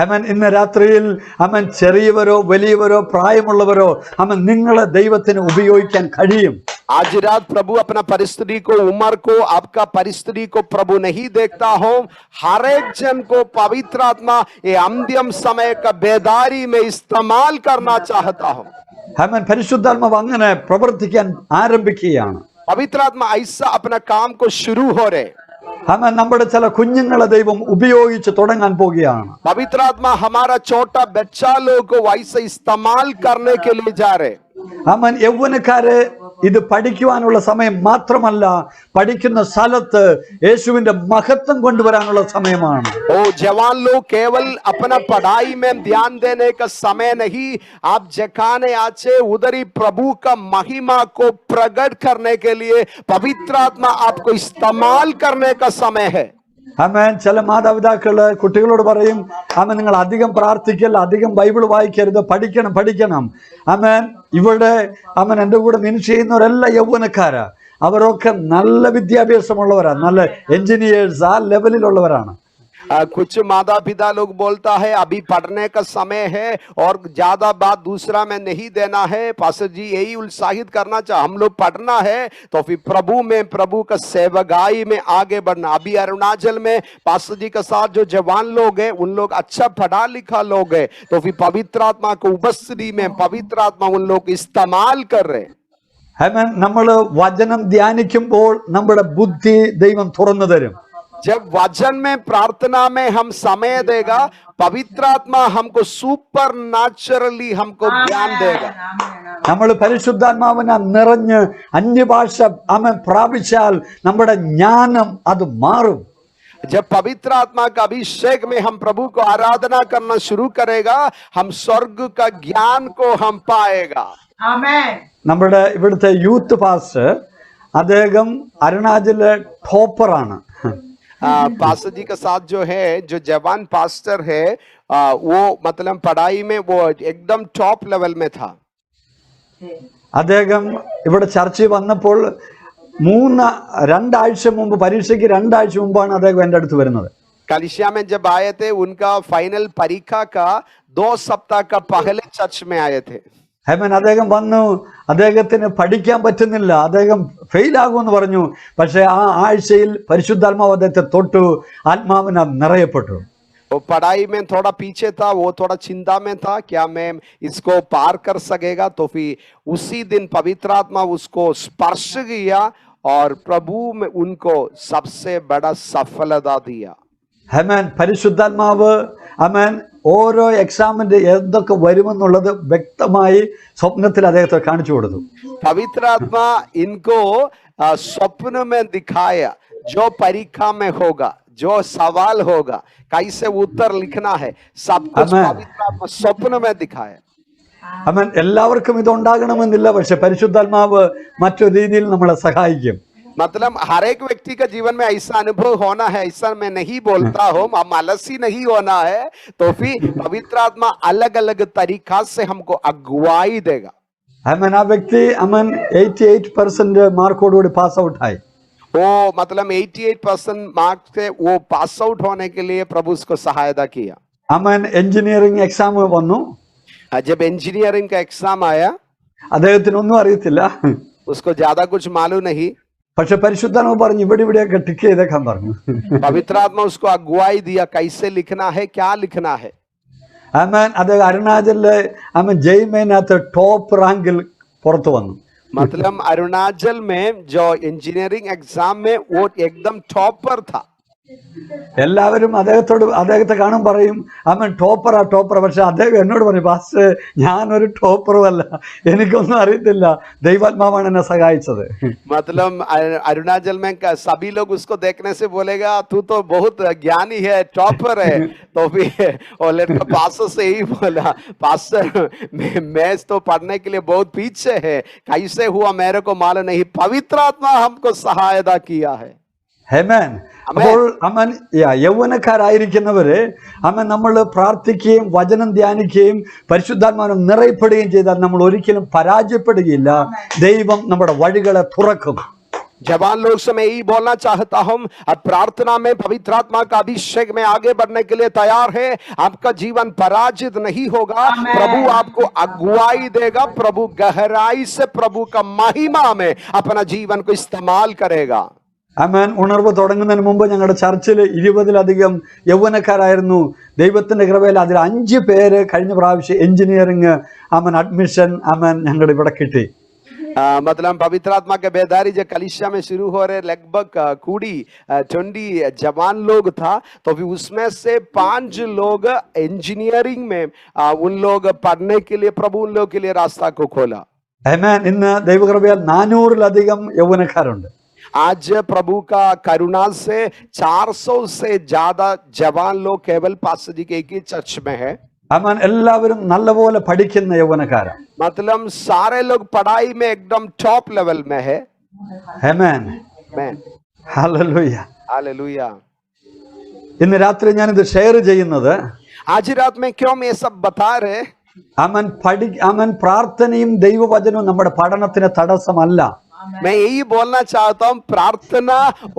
ആമേൻ. ഇന്ന് രാത്രിയിൽ ആമേൻ ചെറിയവരോ വലിയവരോ പ്രായമുള്ളവരോ ആമേൻ നിങ്ങളെ ദൈവത്തിന് ഉപയോഗിക്കാൻ കഴിയും. आज रात प्रभु अपना परिस्थिति को, उम्र को, आपका परिस्थिति को प्रभु नहीं देखता हो। हर एक जन को पवित्र आत्मा ये अंतिम समय का बेदारी में इस्तेमाल करना चाहता हूँ। ആമേൻ. പരിശുദ്ധാത്മാവ് അങ്ങനെ പ്രവർത്തിക്കാൻ ആരംഭിക്കുകയാണ്. पवित्र आत्मा ऐसा अपना काम को शुरू हो रहे। ആമേൻ. നമ്മുടെ ചില കുഞ്ഞുങ്ങളെ ദൈവം ഉപയോഗിച്ച് തുടങ്ങാൻ പോകുകയാണ്. पवित्र आत्मा हमारा छोटा बच्चा लोग को वैसे इस्तेमाल करने के लिए जा रहे। ആമേൻ. യൗവനക്കാരെ ഇത് പഠിക്കുവാനുള്ള സമയം മാത്രമല്ല, പഠിക്കുന്ന സ്ഥലത്ത് യേശുവിന്റെ മഹത്വം കൊണ്ടുവരാനുള്ള സമയമാണ്. ओ जवान लोग केवल अपना पढ़ाई में ध्यान देने का समय नहीं, आप जखाने आचे उधर ही प्रभु का महिमा को प्रकट करने के लिए पवित्र आत्मा आपको इस्तेमाल करने का समय है। ആമേൻ. ചില മാതാപിതാക്കള് കുട്ടികളോട് പറയും, ആമേൻ നിങ്ങൾ അധികം പ്രാർത്ഥിക്കല്ല, അധികം ബൈബിൾ വായിക്കരുത്, പഠിക്കണം. ആമേൻ. ഇവിടെ ആമേൻ എൻ്റെ കൂടെ മിനിസ്റ്റർ ചെയ്യുന്നവരെല്ലാം യൗവനക്കാരാ. അവരൊക്കെ നല്ല വിദ്യാഭ്യാസമുള്ളവരാ, നല്ല എഞ്ചിനീയേഴ്സ് ആ ലെവലിലുള്ളവരാണ്. कुछ माता पिता लोग बोलता है अभी पढ़ने का समय है और ज्यादा बात दूसरा में नहीं देना है। पास्टर जी यही उत्साहित करना चाह, हम लोग पढ़ना है तो फिर प्रभु में, प्रभु का सेवकाई में आगे बढ़ना। अभी अरुणाचल में पास्टर जी के साथ जो जवान लोग हैं, उन लोग अच्छा पढ़ा लिखा लोग हैं, तो फिर पवित्र आत्मा को उपस्थिति में पवित्र आत्मा उन लोग इस्तेमाल कर रहे। ആമേൻ. നമ്മൾ വചനം ധ്യാനിക്കുമ്പോൾ നമ്മുടെ ബുദ്ധി ദൈവം തുറന്നു തരും. जब वचन में, प्रार्थना में हम समय देगा, पवित्र आत्मा हमको सुपर नेचुरली हमको ज्ञान देगा। നമ്മൾ പരിശുദ്ധാത്മാവിനെ നിറഞ്ഞ് അന്യഭാഷ ആമേൻ പ്രാപിച്ചാൽ നമ്മുടെ ജ്ഞാനം അത് മാറും. जब पवित्र आत्मा का अभिषेक में हम प्रभु को आराधना करना शुरू करेगा, हम स्वर्ग का ज्ञान को हम पाएगा। आमेन। നമ്മുടെ ഇവിടുത്തെ യൂത്ത് പാസ്റ്റർ അദ്ദേഹം അരുണാചലിലെ ടോപ്പറാണ്. पास्टर जी के साथ जो है, जो जवान पास्टर है, वो मतलब पढ़ाई में वो एकदम टॉप लेवल में था. അദ്ദേഹം ഇവിടെ ചർച്ചയിൽ വന്നപ്പോൾ രണ്ടാഴ്ച മുമ്പ്, പരീക്ഷയ്ക്ക് രണ്ടാഴ്ച മുമ്പാണ് അദ്ദേഹം എൻ്റെ അടുത്ത് വരുന്നത്. कलिसिया में जब आए थे, उनका फाइनल परीक्षा का 2 सप्ताह का पहले चर्च में आए थे. ഹേമൻ അദ്ദേഹം വന്നു, അദ്ദേഹത്തിന് പഠിക്കാൻ പറ്റുന്നില്ല, അദ്ദേഹം ഫെയിൽ ആകുമെന്ന് പറഞ്ഞു. പക്ഷെ ആ ആഴ്ചയിൽ പരിശുദ്ധാത്മാവ് അദ്ദേഹത്തെ തൊട്ടു, ആത്മാവിനാൽ നിറയപ്പെട്ടു. वो पढ़ाई में थोड़ा पीछे था, वो थोड़ा चिंता में था, क्या मैं इसको पार कर सकेगा. तो फिर उसी दिन पवित्र आत्मा उसको स्पर्श किया और प्रभु में उनको सबसे बड़ा सफलता दिया. ഹേമൻ പരിശുദ്ധാത്മാവ് അമേൻ ഓരോ എക്സാമിന്റെ എന്തൊക്കെ വരുമെന്നുള്ളത് വ്യക്തമായി സ്വപ്നത്തിൽ അദ്ദേഹത്തെ കാണിച്ചു കൊടുത്തു. पवित्र आत्मा इनको स्वप्न में दिखाया, जो परीक्षा में होगा, जो सवाल होगा, कैसे उत्तर लिखना है, सब कुछ Amen. पवित्र आत्मा स्वप्न में दिखाया. അമേൻ എല്ലാവർക്കും ഇത് ഉണ്ടാകണമെന്നില്ല, പക്ഷെ പരിശുദ്ധാത്മാവ് മറ്റൊരു രീതിയിൽ നമ്മളെ സഹായിക്കും. मतलब हर एक व्यक्ति का जीवन में ऐसा अनुभव होना है, ऐसा मैं नहीं बोलता हूँ, हम आलसी नहीं होना है. तो फिर पवित्र आत्मा अलग अलग तरीका से हमको अगुवाई देगा. അമേൻ ആ വ്യക്തി അമേൻ 88% മാർക്കോടുകൂടി പാസ് ഔട്ട് ആയി. वो मतलब 88% मार्क्स से वो पास आउट होने के लिए प्रभु उसको सहायता किया. അമേൻ എഞ്ചിനീയറിംഗ് എക്സാം വന്നു. जब इंजीनियरिंग का एग्जाम आया, അദ്ദേഹത്തിനൊന്നും അറിയത്തില്ല, उसको ज्यादा कुछ मालूम नहीं. പക്ഷെ പരിശുദ്ധാത്മാവ് പറഞ്ഞു ഇവിടെയൊക്കെ ടിക്ക് ചെയ്തേക്കാൻ പറഞ്ഞു. पवित्र आत्मा उसको अगुवाई दिया, कैसे लिखना है, क्या लिखना है. അമേൻ അദ്ദേഹം അരുണാചലിലെ അമേൻ ജെയ്മേനകത്ത് ടോപ്പ് റാങ്കിൽ പുറത്തു വന്നു. मतलब अरुणाचल में जो इंजीनियरिंग एग्जाम में वो एकदम टॉपर था. എല്ലാവരും അദ്ദേഹത്തെ കാണും പറയും അമൻ ടോപ്പറാ. പക്ഷെ അദ്ദേഹം എന്നോട് പറയും പാസ്റ്റർ ഞാനൊരു ടോപ്പറും അല്ല, എനിക്കൊന്നും അറിയത്തില്ല, ദൈവാത്മാവാണ് എന്നെ സഹായിച്ചത്. मतलब अरुणाचल में सभी लोग उसको देखने से बोलेगा तू तो बहुत ज्ञानी है, टॉपर है. तो फिर वो लड़का पास्टर से यही बोला, पास्टर मैं तो पढ़ने के लिए बहुत पीछे है, कैसे हुआ मेरे को मालूम नहीं, पवित्र आत्मा हमको सहायता किया है. ഹേമൻ അപ്പോൾ അമൻ യൗവനക്കാരായിരിക്കുന്നവര് അമൻ നമ്മൾ പ്രാർത്ഥിക്കുകയും വചനം ധ്യാനിക്കുകയും പരിശുദ്ധാത്മാവിനെ നിറയപ്പെടുകയും ചെയ്താൽ നമ്മൾ ഒരിക്കലും പരാജയപ്പെടുകയില്ല. ദൈവം നമ്മുടെ വഴികളെ തുറക്കും. जवान लोग से मैं यही बोलना चाहता हूं, अब प्रार्थना में पवित्र आत्मा का अभिषेक में आगे बढ़ने के लिए तैयार है. आपका जीवन पराजित नहीं होगा. प्रभु आपको अगुवाई देगा. प्रभु गहराई से प्रभु का महिमा में अपना जीवन को इस्तेमाल करेगा. അമേൻ ഉണർവ് തുടങ്ങുന്നതിന് മുമ്പ് ഞങ്ങളുടെ ചർച്ചിൽ 20-ലധികം യൗവനക്കാരായിരുന്നു. ദൈവത്തിന്റെ കൃപയിൽ അതിൽ 5 പേര് കഴിഞ്ഞ പ്രാവശ്യം എഞ്ചിനീയറിംഗ് അമൻ അഡ്മിഷൻ അമൻ ഞങ്ങളുടെ ഇവിടെ കിട്ടി. मतलब पवित्र आत्मा के बेदारी जो कलिसिया में शुरू हो रहे लगभग 20 जवान लोग था. तो फिर उसमें से 5 लोग इंजीनियरिंग में उन लोग पढ़ने के लिए प्रभु उन लोगों के लिए रास्ता को खोला. ആമേൻ ഇന്ന് ദൈവകൃപയാൽ 400-ലധികം യൗവനക്കാരുണ്ട്. आज प्रभु का करुणा से 400 से ज्यादा जवान लोग केवल पास्टर जी के एक ही चर्च में है. അമേൻ എല്ലാവരും നല്ലപോലെ പഠിക്കുന്ന യൗവനക്കാരാണ്. मतलब सारे लोग पढ़ाई में एकदम टॉप लेवल में है. ആമേൻ आमेन, ഹല്ലേലൂയ. हालेलुया. ഇന്ന് രാത്രി ഞാനിത് ഷെയർ ചെയ്യുന്നത് आज रात में क्यों मैं ये सब बता रहे. അമൻ പ്രാർത്ഥനയും ദൈവവചനവും നമ്മുടെ പഠനത്തിന് തടസ്സമല്ല. मैं यही बोलना चाहता हूँ, प्रार्थना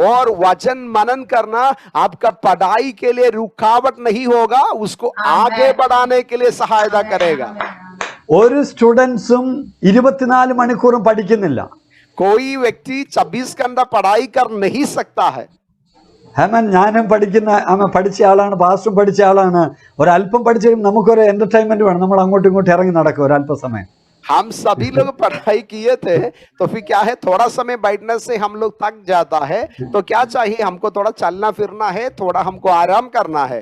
और वचन मनन करना आपका पढ़ाई के लिए रुकावट नहीं होगा, उसको आगे बढ़ाने के लिए सहायता करेगा. ഒരു സ്റ്റുഡൻസും 24 മണിക്കൂറും പഠിക്കുന്നില്ല. कोई व्यक्ति 24 घंटा पढ़ाई कर नहीं सकता है. ഹേമൻ ഞാനും പഠിച്ച ആളാണ്, പാസ്റ്റും പഠിച്ച ആളാണ്. ഒരല്പം പഠിച്ചു കഴിയുമ്പോൾ നമുക്കൊരു എന്റർടൈൻമെന്റ് വേണം, നമ്മൾ അങ്ങോട്ടും ഇങ്ങോട്ടും ഇറങ്ങി നടക്കും ഒരല്പസമയം. हम सभी लोग पढ़ाई किए थे, तो फिर क्या है, थोड़ा समय बैठने से हम लोग थक जाता है. तो क्या चाहिए, हमको थोड़ा चलना फिरना है, थोड़ा हमको आराम करना है.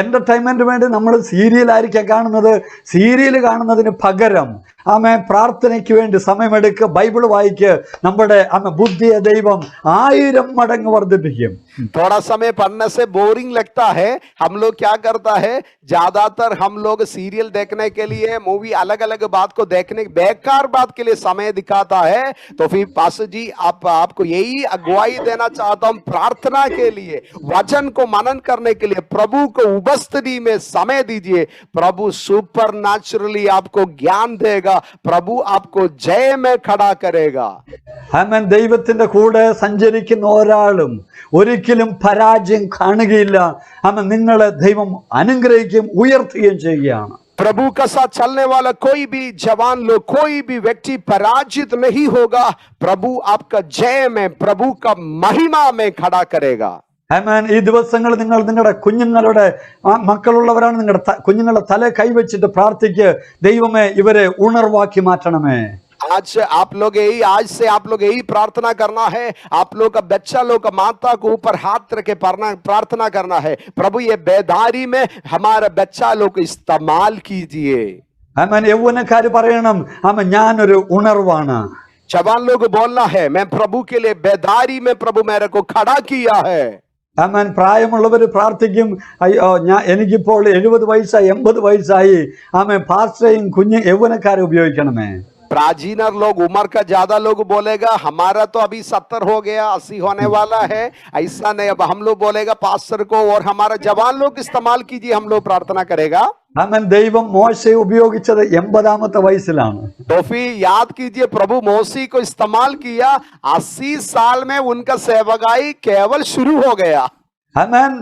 എന്റർടൈൻമെന്റ് വേണ്ടി നമ്മൾ സീരിയൽ ആയിരിക്കാം കാണുന്നത്. സീരിയൽ കാണുന്നതിന് പകരം ആമേൻ പ്രാർത്ഥനയ്ക്ക് വേണ്ടി സമയമെടുക്കുക, ബൈബിൾ വായിക്ക്. നമ്മുടെ ബുദ്ധിയെ ദൈവം 1000 മടങ്ങ് വർദ്ധിപ്പിക്കും. थोड़ा समय पढ़ने से बोरिंग लगता है, हम लोग क्या करता है, ज्यादातर हम लोग सीरियल देखने के लिए, मूवी अलग अलग बात को देखने, बेकार बात के लिए समय दिखाता है। तो फिर पास्टर जी आपको यही अगुवाई देना चाहता हूं, प्रार्थना के लिए, वचन को मनन करने के लिए प्रभु को उपस्थिति में समय दीजिए। प्रभु सुपर नेचुरली आपको ज्ञान देगा, प्रभु आपको जय में खड़ा करेगा। ആമേൻ. ദൈവത്തിന്റെ കൂടെ സഞ്ചരിക്കുന്ന ഒരാളും ഒരിക്കലും പരാജയം കാണുകയില്ല. ആമേൻ. നിങ്ങളെ ദൈവം അനുഗ്രഹിക്കുകയും ഉയർത്തുകയും ചെയ്യുകയാണ്. प्रभु का साथ चलने वाला कोई भी जवान लोग, कोई भी व्यक्ति पराजित नहीं होगा। प्रभु आपका जय में, प्रभु का महिमा में खड़ा करेगा। ആമേൻ. ഈ ദിവസങ്ങൾ നിങ്ങൾ നിങ്ങളുടെ കുഞ്ഞുങ്ങളുടെ മക്കളുള്ളവരാണ്, നിങ്ങളുടെ കുഞ്ഞുങ്ങളുടെ തല കൈവച്ചിട്ട് പ്രാർത്ഥിക്ക്, ദൈവമേ ഇവരെ ഉണർവാക്കി മാറ്റണമേ. आज से आप लोग यही प्रार्थना करना है। आप लोग का बच्चा लोग का माता को ऊपर हाथ रख के प्रार्थना करना है, प्रभु ये बेदारी में हमारा बच्चा लोग को इस्तेमाल कीजिए। ആമേൻ. യൗവനക്കാര് പറയണം, ആമേൻ ഞാനൊരു ഉണർവാണ്. जवान लोग बोलना है, मैं प्रभु के लिए बेदारी में प्रभु मेरे को खड़ा किया है। ആമേൻ. പ്രായമുള്ളവർ പ്രാർത്ഥിക്കും, അയ്യോ എനിക്കിപ്പോൾ 70 വയസ്സായി 80 വയസ്സായി, ആമേൻ പാസ്റ്ററേയും കുഞ്ഞ് യൗവനക്കാരെ ഉപയോഗിക്കണമേ. प्राचीनर लोग, उम्र का ज्यादा लोग बोलेगा हमारा तो अभी 70 हो गया, 80 होने वाला है, ऐसा नहीं। अब हम लोग बोलेगा पास्टर को और हमारा जवान लोग इस्तेमाल कीजिए, हम लोग प्रार्थना करेगा। ആമേൻ. ദൈവം മോശയെ ഉപയോഗിച്ചത് 80ാമത്തെ വയസ്സിലാണ്. तो फिर याद कीजिए, प्रभु मोसी को इस्तेमाल किया 80 साल में, उनका सेवकाई केवल शुरू हो गया। ആമേൻ.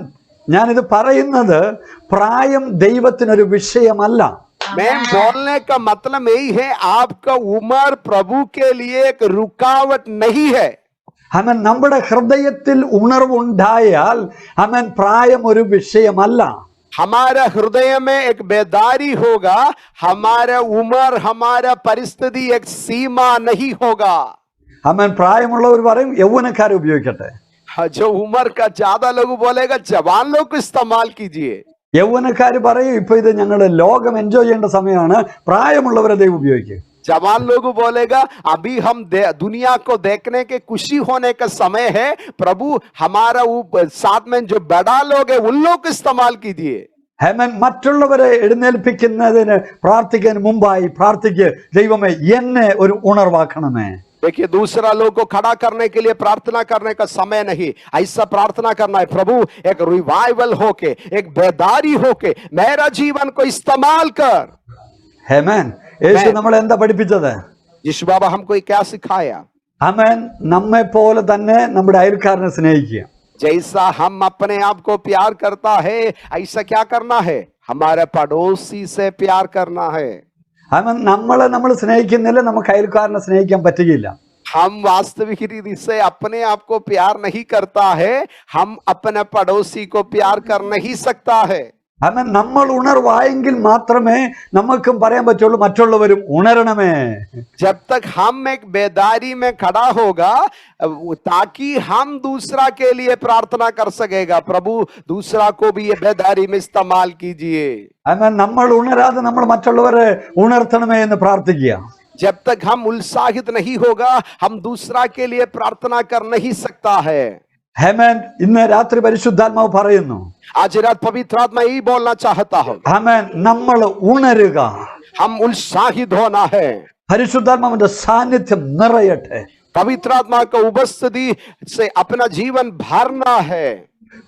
ഞാനിത് പറയുന്നത് പ്രായം ദൈവത്തിനൊരു വിഷയമല്ല. मैं बोलने का मतलब यही है, आपका उम्र प्रभु के लिए एक रुकावट नहीं है। ആമേൻ. നമ്മുടെ ഹൃദയത്തിൽ ഉണർവുണ്ടായാൽ ആമേൻ പ്രായം ഒരു വിഷയമല്ല. हमारा हृदय में एक बेदारी होगा, हमारा उम्र, हमारा परिस्थिति एक सीमा नहीं होगा। ആമേൻ. പ്രായമുള്ളവർ പറയും യൗവനക്കാരെ ഉപയോഗിക്കട്ടെ. जो उम्र का ज्यादा लोग बोलेगा जवान लोग को इस्तेमाल कीजिए। യൗവനക്കാര് പറയും ഇപ്പൊ ഇത് ഞങ്ങൾ ലോകം എൻജോയ് ചെയ്യേണ്ട സമയമാണ്, പ്രായമുള്ളവരെ ദൈവം ഉപയോഗിക്കും. जवान लोग बोलेगा अभी हम दुनिया को देखने के खुशी होने का समय है, प्रभु हमारा साथ में जो बड़ा लोग है उन लोग को इस्तेमाल कीजिए। ആമേൻ. മറ്റുള്ളവരെ എഴുന്നേൽപ്പിക്കുന്നതിന് പ്രാർത്ഥിക്കാൻ മുമ്പായി പ്രാർത്ഥിക്ക്, ദൈവമേ എന്നെ ഒരു ഉണർവാക്കണമേ. देखिए, दूसरा लोग को खड़ा करने के लिए प्रार्थना करने का समय नहीं, ऐसा प्रार्थना करना है, प्रभु एक रिवाइवल होके, एक बेदारी होके मेरा जीवन को इस्तेमाल कर। ആമേൻ. യേശു നമ്മളെ എന്താ പഠിപ്പിച്ചത്? यीशु बाबा हमको क्या सिखाया? ആമേൻ. നമ്മെ പോലെ തന്നെ നമ്മുടെ അയൽക്കാരനെ സ്നേഹിക്കുക. जैसा हम अपने आप को प्यार करता है, ऐसा क्या करना है, हमारे पड़ोसी से प्यार करना है। ആമേൻ. നമ്മൾ സ്നേഹിക്കുന്നില്ല, നമുക്ക് അയൽക്കാരനെ സ്നേഹിക്കാൻ പറ്റുകയില്ല. हम वास्तविक रीति से अपने आप को प्यार नहीं करता है, हम अपने पड़ोसी को प्यार कर नहीं सकता है। ആമേൻ. നമ്മൾ ഉണർവായെങ്കിൽ മാത്രമേ നമുക്കും പറയാൻ പറ്റുള്ളൂ മറ്റുള്ളവരും ഉണരണമേ. जब तक हम एक बेदारी में खड़ा होगा, ताकि हम दूसरा के लिए प्रार्थना कर सकेगा, प्रभु दूसरा को भी ये बेदारी में इस्तेमाल कीजिए। ആമേൻ. നമ്മൾ ഉണരാതെ നമ്മൾ മറ്റുള്ളവരെ ഉണർത്തണമേ എന്ന് പ്രാർത്ഥിക്കുക. जब तक हम उत्साहित नहीं होगा, हम दूसरा के लिए प्रार्थना कर नहीं सकता है। ആമേൻ. ഇന്ന് രാത്രി പരിശുദ്ധാത്മാവ് പറയുന്നു, आज रात पवित्र आत्मा यही बोलना चाहता हूं, ആമേൻ, നമ്മൾ ഉണരുക. हम उत्साहित होना है। പരിശുദ്ധാത്മാവിന്റെ സാന്നിധ്യം നിറയട്ടെ. पवित्र आत्मा का उपस्थिति से अपना जीवन भरना है।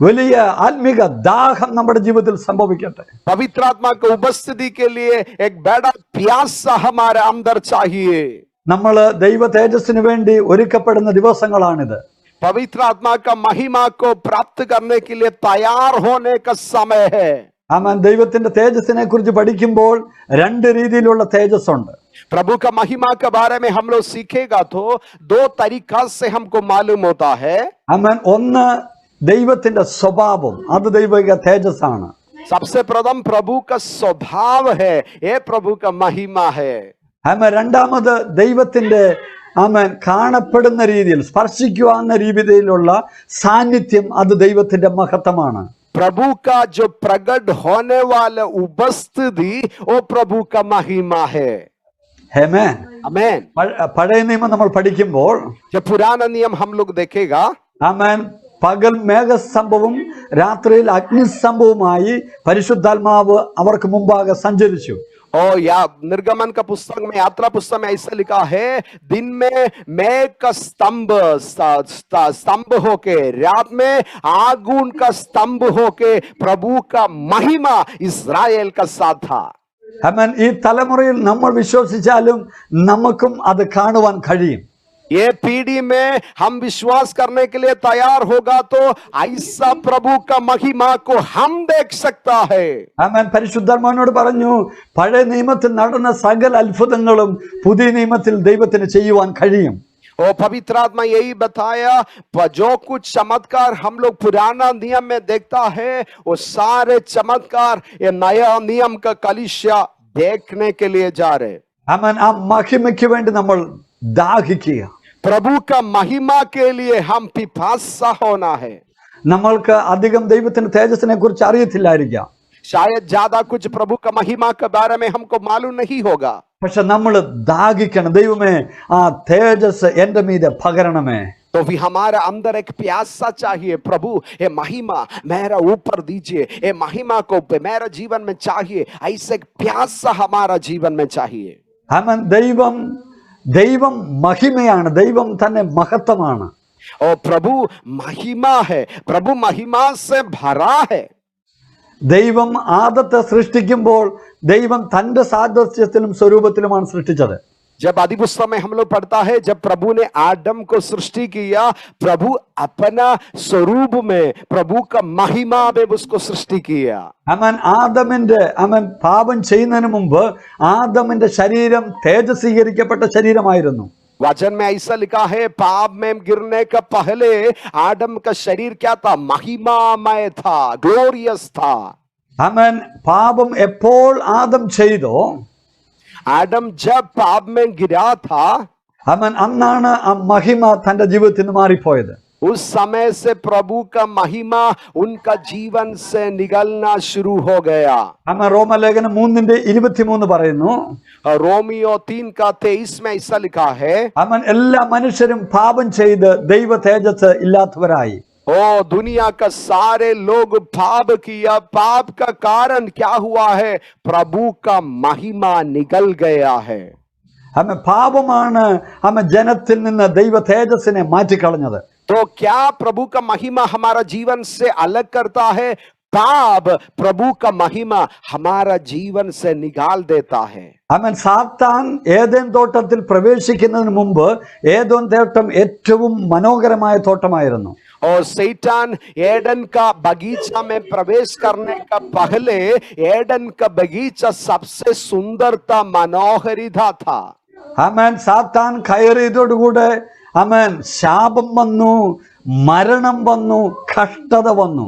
വലിയ ആത്മിക ദാഹം നമ്മുടെ ജീവിതത്തിൽ സംഭവിക്കട്ടെ. पवित्र आत्मा की उपस्थिति के लिए एक बड़ा प्यासा हमारे अंदर चाहिए। നമ്മൾ ദൈവ തേജസ്സിന് വേണ്ടി ഒരുക്കപ്പെടുന്ന ദിവസങ്ങളാണിത്. पवित्र आत्मा का महिमा को प्राप्त करने के लिए तैयार होने का समय है। ആമേൻ. ദൈവത്തിന്റെ തേജസ്സിനെ കുറിച്ച് പഠിക്കുമ്പോൾ 2 രീതിയിലുള്ള തേജസ്സുണ്ട്. प्रभु का महिमा के बारे में हम लोग सीखेगा तो 2 तरीका से हमको मालूम होता है। ആമേൻ. ഒന്ന് ദൈവത്തിന്റെ സ്വഭാവം, അത് ദൈവിക തേജസ്സാണ്. सबसे प्रथम प्रभु का स्वभाव है, ये प्रभु का महिमा है। ആമേൻ. രണ്ടാമത് ദൈവത്തിന്റെ ആമേൻ കാണപ്പെടുന്ന രീതിയിൽ, സ്പർശിക്കുവാന്ന രീതിയിലുള്ള സാന്നിധ്യം, അത് ദൈവത്തിന്റെ മഹത്വമാണ്. प्रभु का जो प्रकट होने वाला उपस्थिति, वो प्रभु का महिमा है। ആമേൻ. आमेन। പഴയ നിയമം നമ്മൾ പഠിക്കുമ്പോൾ जब पुराना नियम हम लोग देखेगा, ആമേൻ, പകൽ മേഘസ്തംഭവും രാത്രിയിൽ അഗ്നിസ്തംഭവുമായി പരിശുദ്ധാത്മാവ് അവർക്ക് മുമ്പാകെ സഞ്ചരിച്ചു. और या निर्गमन का पुस्तक में, यात्रा पुस्तक में ऐसा लिखा है, दिन में मेघ का स्तंभ होके, रात में आगून का स्तंभ होके प्रभु का महिमा इस्राएल का साथ था। ആമേൻ. ഈ തലമുറയിൽ നമ്മൾ വിശ്വസിച്ചാലും നമുക്കും അത് കാണുവാൻ കഴിയും. ये पीढ़ी में हम विश्वास करने के लिए तैयार होगा तो ऐसा प्रभु का महिमा को हम देख सकता है। ആമേൻ. പരിശുദ്ധാത്മാവിനോട് പറഞ്ഞു, പഴയ നിയമത്തിൽ നടന്ന സകല അത്ഭുതങ്ങളും പുതിയ നിയമത്തിൽ ദൈവത്തിന് ചെയ്യുവാൻ കഴിയും. और पवित्र आत्मा यही बताया, जो कुछ चमत्कार हम लोग पुराना नियम में देखता है, वो सारे चमत्कार ये नया नियम का कलीसिया देखने के लिए जा रहे। ആമേൻ. ആ മഹിമയ്ക്ക് വേണ്ടി നമ്മൾ ദാഹിക്കുക. प्रभु का महिमा के लिए हम पिपासा होना है। നമ്മൾക്ക് അധികം ദൈവത്തിന്റെ തേജസ്സിനെ കുറിച്ച് അറിയത്തില്ലായിരിക്കാം. शायद ज्यादा कुछ प्रभु का महिमा के बारे में हमको मालूम नहीं होगा, പക്ഷെ നമ്മൾ ദാഹിക്കണം. ദൈവമേ, ആ തേജസ് എന്റെ മീതെ പകരണമേ. तो भी हमारे अंदर एक प्यासा चाहिए, प्रभु ये महिमा मेरा ऊपर दीजिए, ये महिमा को मेरा जीवन में चाहिए। ऐसे एक प्यासा हमारा जीवन में चाहिए। ആമേൻ. ദൈവം മഹിമയാണ്. ദൈവം തന്നെ മഹത്വമാണ്. और प्रभु महिमा है, प्रभु महिमा से भरा है। ദൈവം ആദത്തെ സൃഷ്ടിക്കുമ്പോൾ ദൈവം തന്റെ സാദൃശ്യത്തിലും സ്വരൂപത്തിലുമാണ് സൃഷ്ടിച്ചത്. जब आदि पुस्तक में हम लोग पढ़ता है, जब प्रभु ने आदम को सृष्टि किया, प्रभु अपना स्वरूप में, प्रभु का महिमा में उसको सृष्टि किया। ആമൻ പാപം ചെയ്യുന്നതിന് മുമ്പ് ആദമിന്റെ ശരീരം തേജസ്വീകരിക്കപ്പെട്ട ശരീരമായിരുന്നു. वचन में ऐसा लिखा है, पाप में गिरने का पहले आदम का शरीर क्या था? महिमामय था, ग्लोरियस था। ആമൻ. പാപം എപ്പോൾ ആദം ചെയ്തോ, आदम जब पाप में गिरा था, ആമൻ, അന്നാണ് ആ മഹിമ തന്റെ ജീവിതത്തിൽ നിന്ന് മാറിപ്പോയത്. उस समय से प्रभु का महिमा उनका जीवन से निकलना शुरू हो गया। ആമൻ. റോമലേഖനം 3:23 പറയുന്നു, रोमियो 3:23 में ऐसा लिखा है, ആമൻ, എല്ലാ മനുഷ്യരും പാപം ചെയ്ത് ദൈവ തേജസ് ഇല്ലാത്തവരായി. ओ दुनिया का सारे लोग पाप किया, पाप का कारण क्या हुआ है? प्रभु का महिमा निकल गया है। ആമൻ. പാപമാണ് ജനത്തിൽ നിന്ന് ദൈവ തേജസ്സിനെ മാറ്റിക്കളഞ്ഞത്. तो क्या प्रभु का महिमा हमारा जीवन से अलग करता है? पाप प्रभु का महिमा हमारा जीवन से निकाल देता है। ആമൻ. സാത്താൻ ഏദൻ തോട്ടത്തിൽ പ്രവേശിക്കുന്നതിന് മുമ്പ് ഏദോൻ തോട്ടം ഏറ്റവും മനോഹരമായ തോട്ടമായിരുന്നു. और शैतान एडन का बगीचा में प्रवेश करने का पहले एडन का बगीचा सबसे सुंदरता मनोहरिता था। ആമൻ. സാത്താൻ കയറിയതോടുകൂടെ ആമൻ ശാപം വന്നു, മരണം വന്നു, കഷ്ടത വന്നു.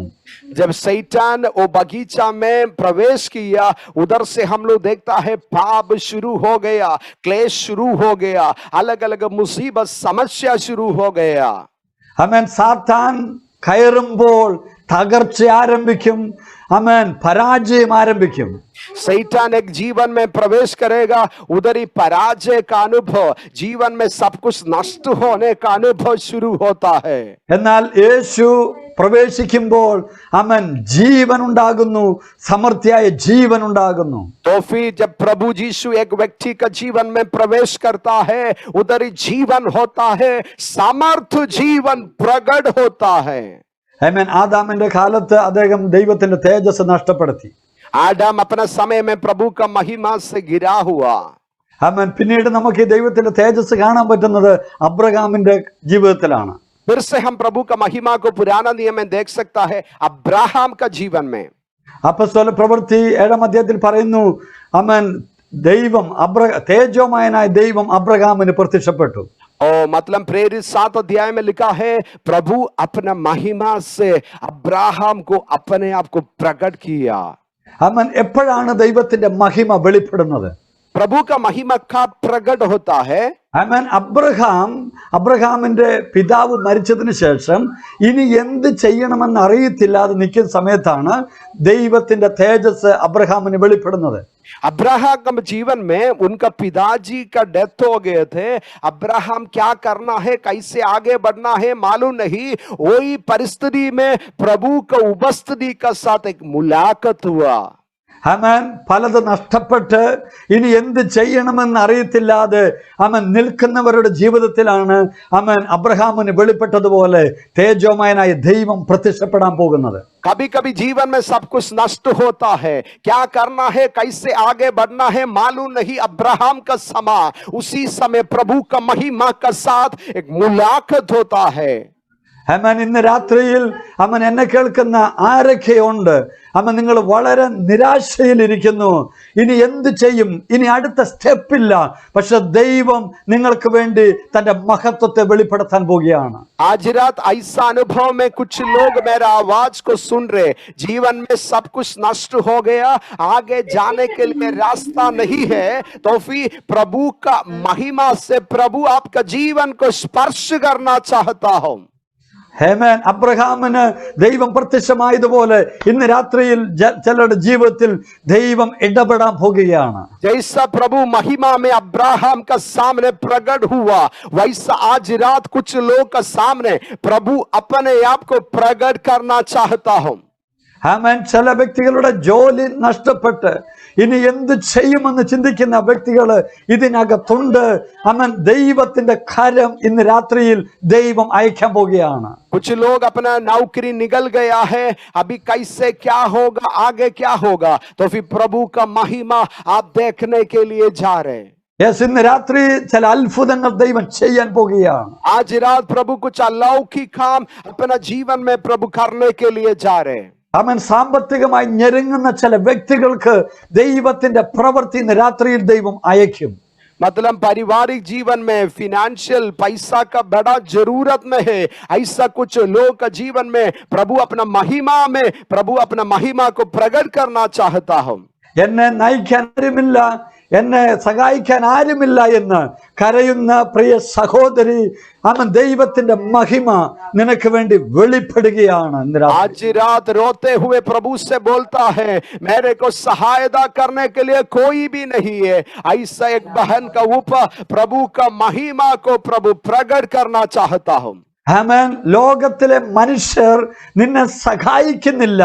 जब शैतान वो बगीचा में प्रवेश किया, उधर से हम लोग देखता है पाप शुरू हो गया, क्लेश शुरू हो गया, अलग अलग मुसीबत समस्या शुरू हो गया। ആമൻ. സാത്താൻ കയറുമ്പോൾ തകർച്ച ആരംഭിക്കും. ആമൻ. പരാജയം ആരംഭിക്കും. शैतान एक जीवन में प्रवेश करेगा, उधर ही पराजय का अनुभव, जीवन में सब कुछ नष्ट होने का अनुभव शुरू होता है। എന്നാൽ യേശു പ്രവേശിക്കുമ്പോൾ ആമൻ ജീവൻ ഉണ്ടാകുന്നു, സമൃദ്ധിയായ ജീവൻ ഉണ്ടാകുന്നു. तो फिर जब प्रभु यीशु एक व्यक्ति का जीवन में प्रवेश करता है, उधर ही जीवन होता है, समर्थ जीवन प्रकट होता है। ആമൻ. ആദാമിന്റെ കാലത്ത് അദ്ദേഹം ദൈവത്തിന്റെ തേജസ് നഷ്ടപ്പെടുത്തി. आदम अपना समय में प्रभु का महिमा से गिरा हुआ। ആമൻ. പിന്നീട് നമുക്ക് ഈ ദൈവത്തിന്റെ തേജസ് കാണാൻ പറ്റുന്നത് അബ്രഹാമിന്റെ ജീവിതത്തിലാണ്. फिर से हम प्रभु का महिमा को पुराना नियम में देख सकता है अब्राहम का जीवन में। അപ്പോസ്തല പ്രവൃത്തി 7-ാം അധ്യായത്തിൽ പറയുന്നു, ആമൻ, ദൈവം തേജോമയനായ ദൈവം അബ്രഹാമിന് പ്രത്യക്ഷപ്പെട്ടു. और मतलब प्रेरित 7 अध्याय में लिखा है, प्रभु अपना महिमा से अब्राहम को अपने आप को प्रकट किया। ആമൻ. എപ്പോഴാണ് ദൈവത്തിന്റെ മഹിമ വെളിപ്പെടുന്നത്? प्रभु का महिमा का प्रकट होता है। ആമേൻ. അബ്രഹാമിന്റെ പിതാവ് മരിച്ചതിന് ശേഷം ഇനി എന്ത് ചെയ്യണമെന്ന് അറിയത്തില്ലാതെ നിൽക്കുന്ന സമയത്താണ് ദൈവത്തിന്റെ തേജസ് അബ്രഹാമിന് വെളിപ്പെടുന്നത്. अब्राहम के जीवन में उनका पिताजी का डेथ हो गए थे। अब्राहम क्या करना है, कैसे आगे बढ़ना है मालूम नहीं। वही परिस्थिति में प्रभु का उपस्थिति का साथ एक मुलाकात हुआ। ആമേൻ. പലത് നഷ്ടപ്പെട്ട് ഇനി എന്ത് ചെയ്യണമെന്ന് അറിയത്തില്ലാതെ ആമേൻ നിൽക്കുന്നവരുടെ ജീവിതത്തിലാണ് ആമേൻ അബ്രഹാമിന് വെളിപ്പെട്ടതുപോലെ തേജോമയനായ ദൈവം പ്രത്യക്ഷപ്പെടാൻ പോകുന്നത്. कभी कभी जीवन में सब कुछ नष्ट होता है, क्या करना है, कैसे आगे बढ़ना है मालूम नहीं। अब्राहम का समय, उसी समय प्रभु का महिमा का साथ एक मुलाकात होता है। ആമേൻ. ഇന്ന് രാത്രിയിൽ ആമേൻ എന്നെ കേൾക്കുന്ന ആരൊക്കെയുണ്ട്, ആമേൻ നിങ്ങൾ വളരെ നിരാശയിലിരിക്കുന്നു, ഇനി എന്ത് ചെയ്യും, ഇനി അടുത്ത സ്റ്റെപ്പില്ല, പക്ഷെ ദൈവം നിങ്ങൾക്ക് വേണ്ടി തന്റെ മഹത്വത്തെ വെളിപ്പെടുത്താൻ പോവുകയാണ്. आज रात ऐसा अनुभव में कुछ लोग मेरा आवाज को सुन रहे, जीवन में सब कुछ नष्ट हो गया, आगे जाने के लिए रास्ता नहीं है, तो फिर प्रभु का महिमा से प्रभु आपका जीवन को स्पर्श करना चाहता हूं। ഹേമേൻ. അബ്രഹാമിന് ദൈവം പ്രത്യക്ഷമായതുപോലെ ഇന്ന് രാത്രിയിൽ ചിലരുടെ ജീവിതത്തിൽ ദൈവം ഇടപെടാൻ പോകുകയാണ്. जैसा प्रभु महिमा में अब्राहम का सामने प्रकट हुआ, वैसा आज रात कुछ लोग का सामने प्रभु अपने आप को प्रकट करना चाहता हूं। ആമേൻ. ചില വ്യക്തികളുടെ ജോലി നഷ്ടപ്പെട്ട് ഇനി എന്ത് ചെയ്യുമെന്ന് ചിന്തിക്കുന്ന വ്യക്തികൾ ഇതിനകത്തുണ്ട്. ആമേൻ. ദൈവത്തിന്റെ കരം ഇന്ന് രാത്രിയിൽ ദൈവം അയക്കാൻ പോകുകയാണ്. कुछ लोग अपना नौकरी निकल गया है, अभी कैसे क्या होगा, आगे क्या होगा, तो फिर प्रभु का महिमा आप देखने के लिए जा रहे हैं। യെസ്, ഇന്ന് രാത്രി ചില അത്ഭുതങ്ങൾ ദൈവം ചെയ്യാൻ പോകുകയാണ്. आज रात प्रभु कुछ अलौकिक काम अपना जीवन में प्रभु करने के लिए जा रहे हैं। അവൻ സാമ്പത്തികമായി ഞെരുങ്ങുന്ന ചില വ്യക്തികൾക്ക് ദൈവത്തിന്റെ പ്രവൃത്തി ഇന്ന് രാത്രിയിൽ ദൈവം അയക്കും. मतलब पारिवारिक जीवन में फिनेंशियल पैसा का बड़ा जरूरत में है, ऐसा कुछ लोग का जीवन में प्रभु अपना महिमा को प्रकट करना चाहता हूं। എന്നെ നയിക്കാൻ ആരുമില്ല, എന്നെ സഹായിക്കാൻ ആരുമില്ല എന്ന് കരയുന്ന പ്രിയ സഹോദരി, അവൻ ദൈവത്തിന്റെ മഹിമ നിനക്ക് വേണ്ടി വെളിപ്പെടുകയാണ്. आज रात रोते हुए प्रभु से बोलता है, मेरे को सहायता करने के लिए कोई भी नहीं है, ऐसा एक बहन का ऊपर प्रभु का महिमा को प्रभु प्रकट करना चाहता हूं। ആമേൻ. ലോകത്തിലെ മനുഷ്യർ നിന്നെ സഹായിക്കുന്നില്ല,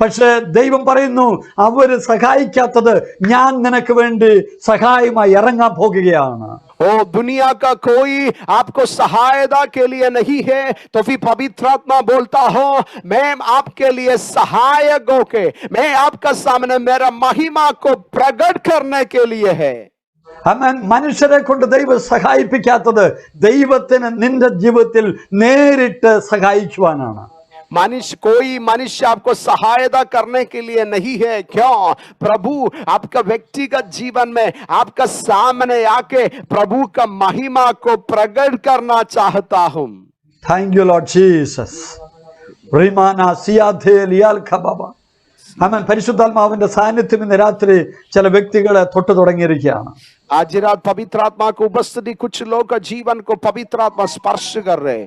പക്ഷെ ദൈവം പറയുന്നു അവര് സഹായിക്കാത്തത് ഞാൻ നിനക്ക് വേണ്ടി സഹായമായി ഇറങ്ങാൻ പോകുകയാണ്. ओ दुनिया का कोई आपको सहायता के लिए नहीं है, तो फिर पवित्र आत्मा बोलता हूं, मैं आपके लिए सहायक होके मैं आपका सामने मेरा महिमा को प्रकट करने के लिए है। ആമേൻ. മനുഷ്യരെ കൊണ്ട് ദൈവം സഹായിപ്പിക്കാത്തത് ദൈവത്തിന് നിന്റെ ജീവിതത്തിൽ നേരിട്ട് സഹായിക്കുവാനാണ്. कोई मनुष्य आपको सहायता करने के लिए नहीं है। क्यों? प्रभु आपका व्यक्तिगत जीवन में आपका सामने आके प्रभु का महिमा को प्रकट करना चाहता हूं। Thank you lord Jesus. Amen. പരിശുദ്ധാത്മാവിന്റെ സാന്നിധ്യം ഇന്ന് രാത്രി ചില വ്യക്തികളെ തൊട്ടു തുടങ്ങിയിരിക്കുകയാണ്. आज रात पवित्र आत्मा की उपस्थिति कुछ लोगों का जीवन को पवित्र आत्मा स्पर्श कर रहे।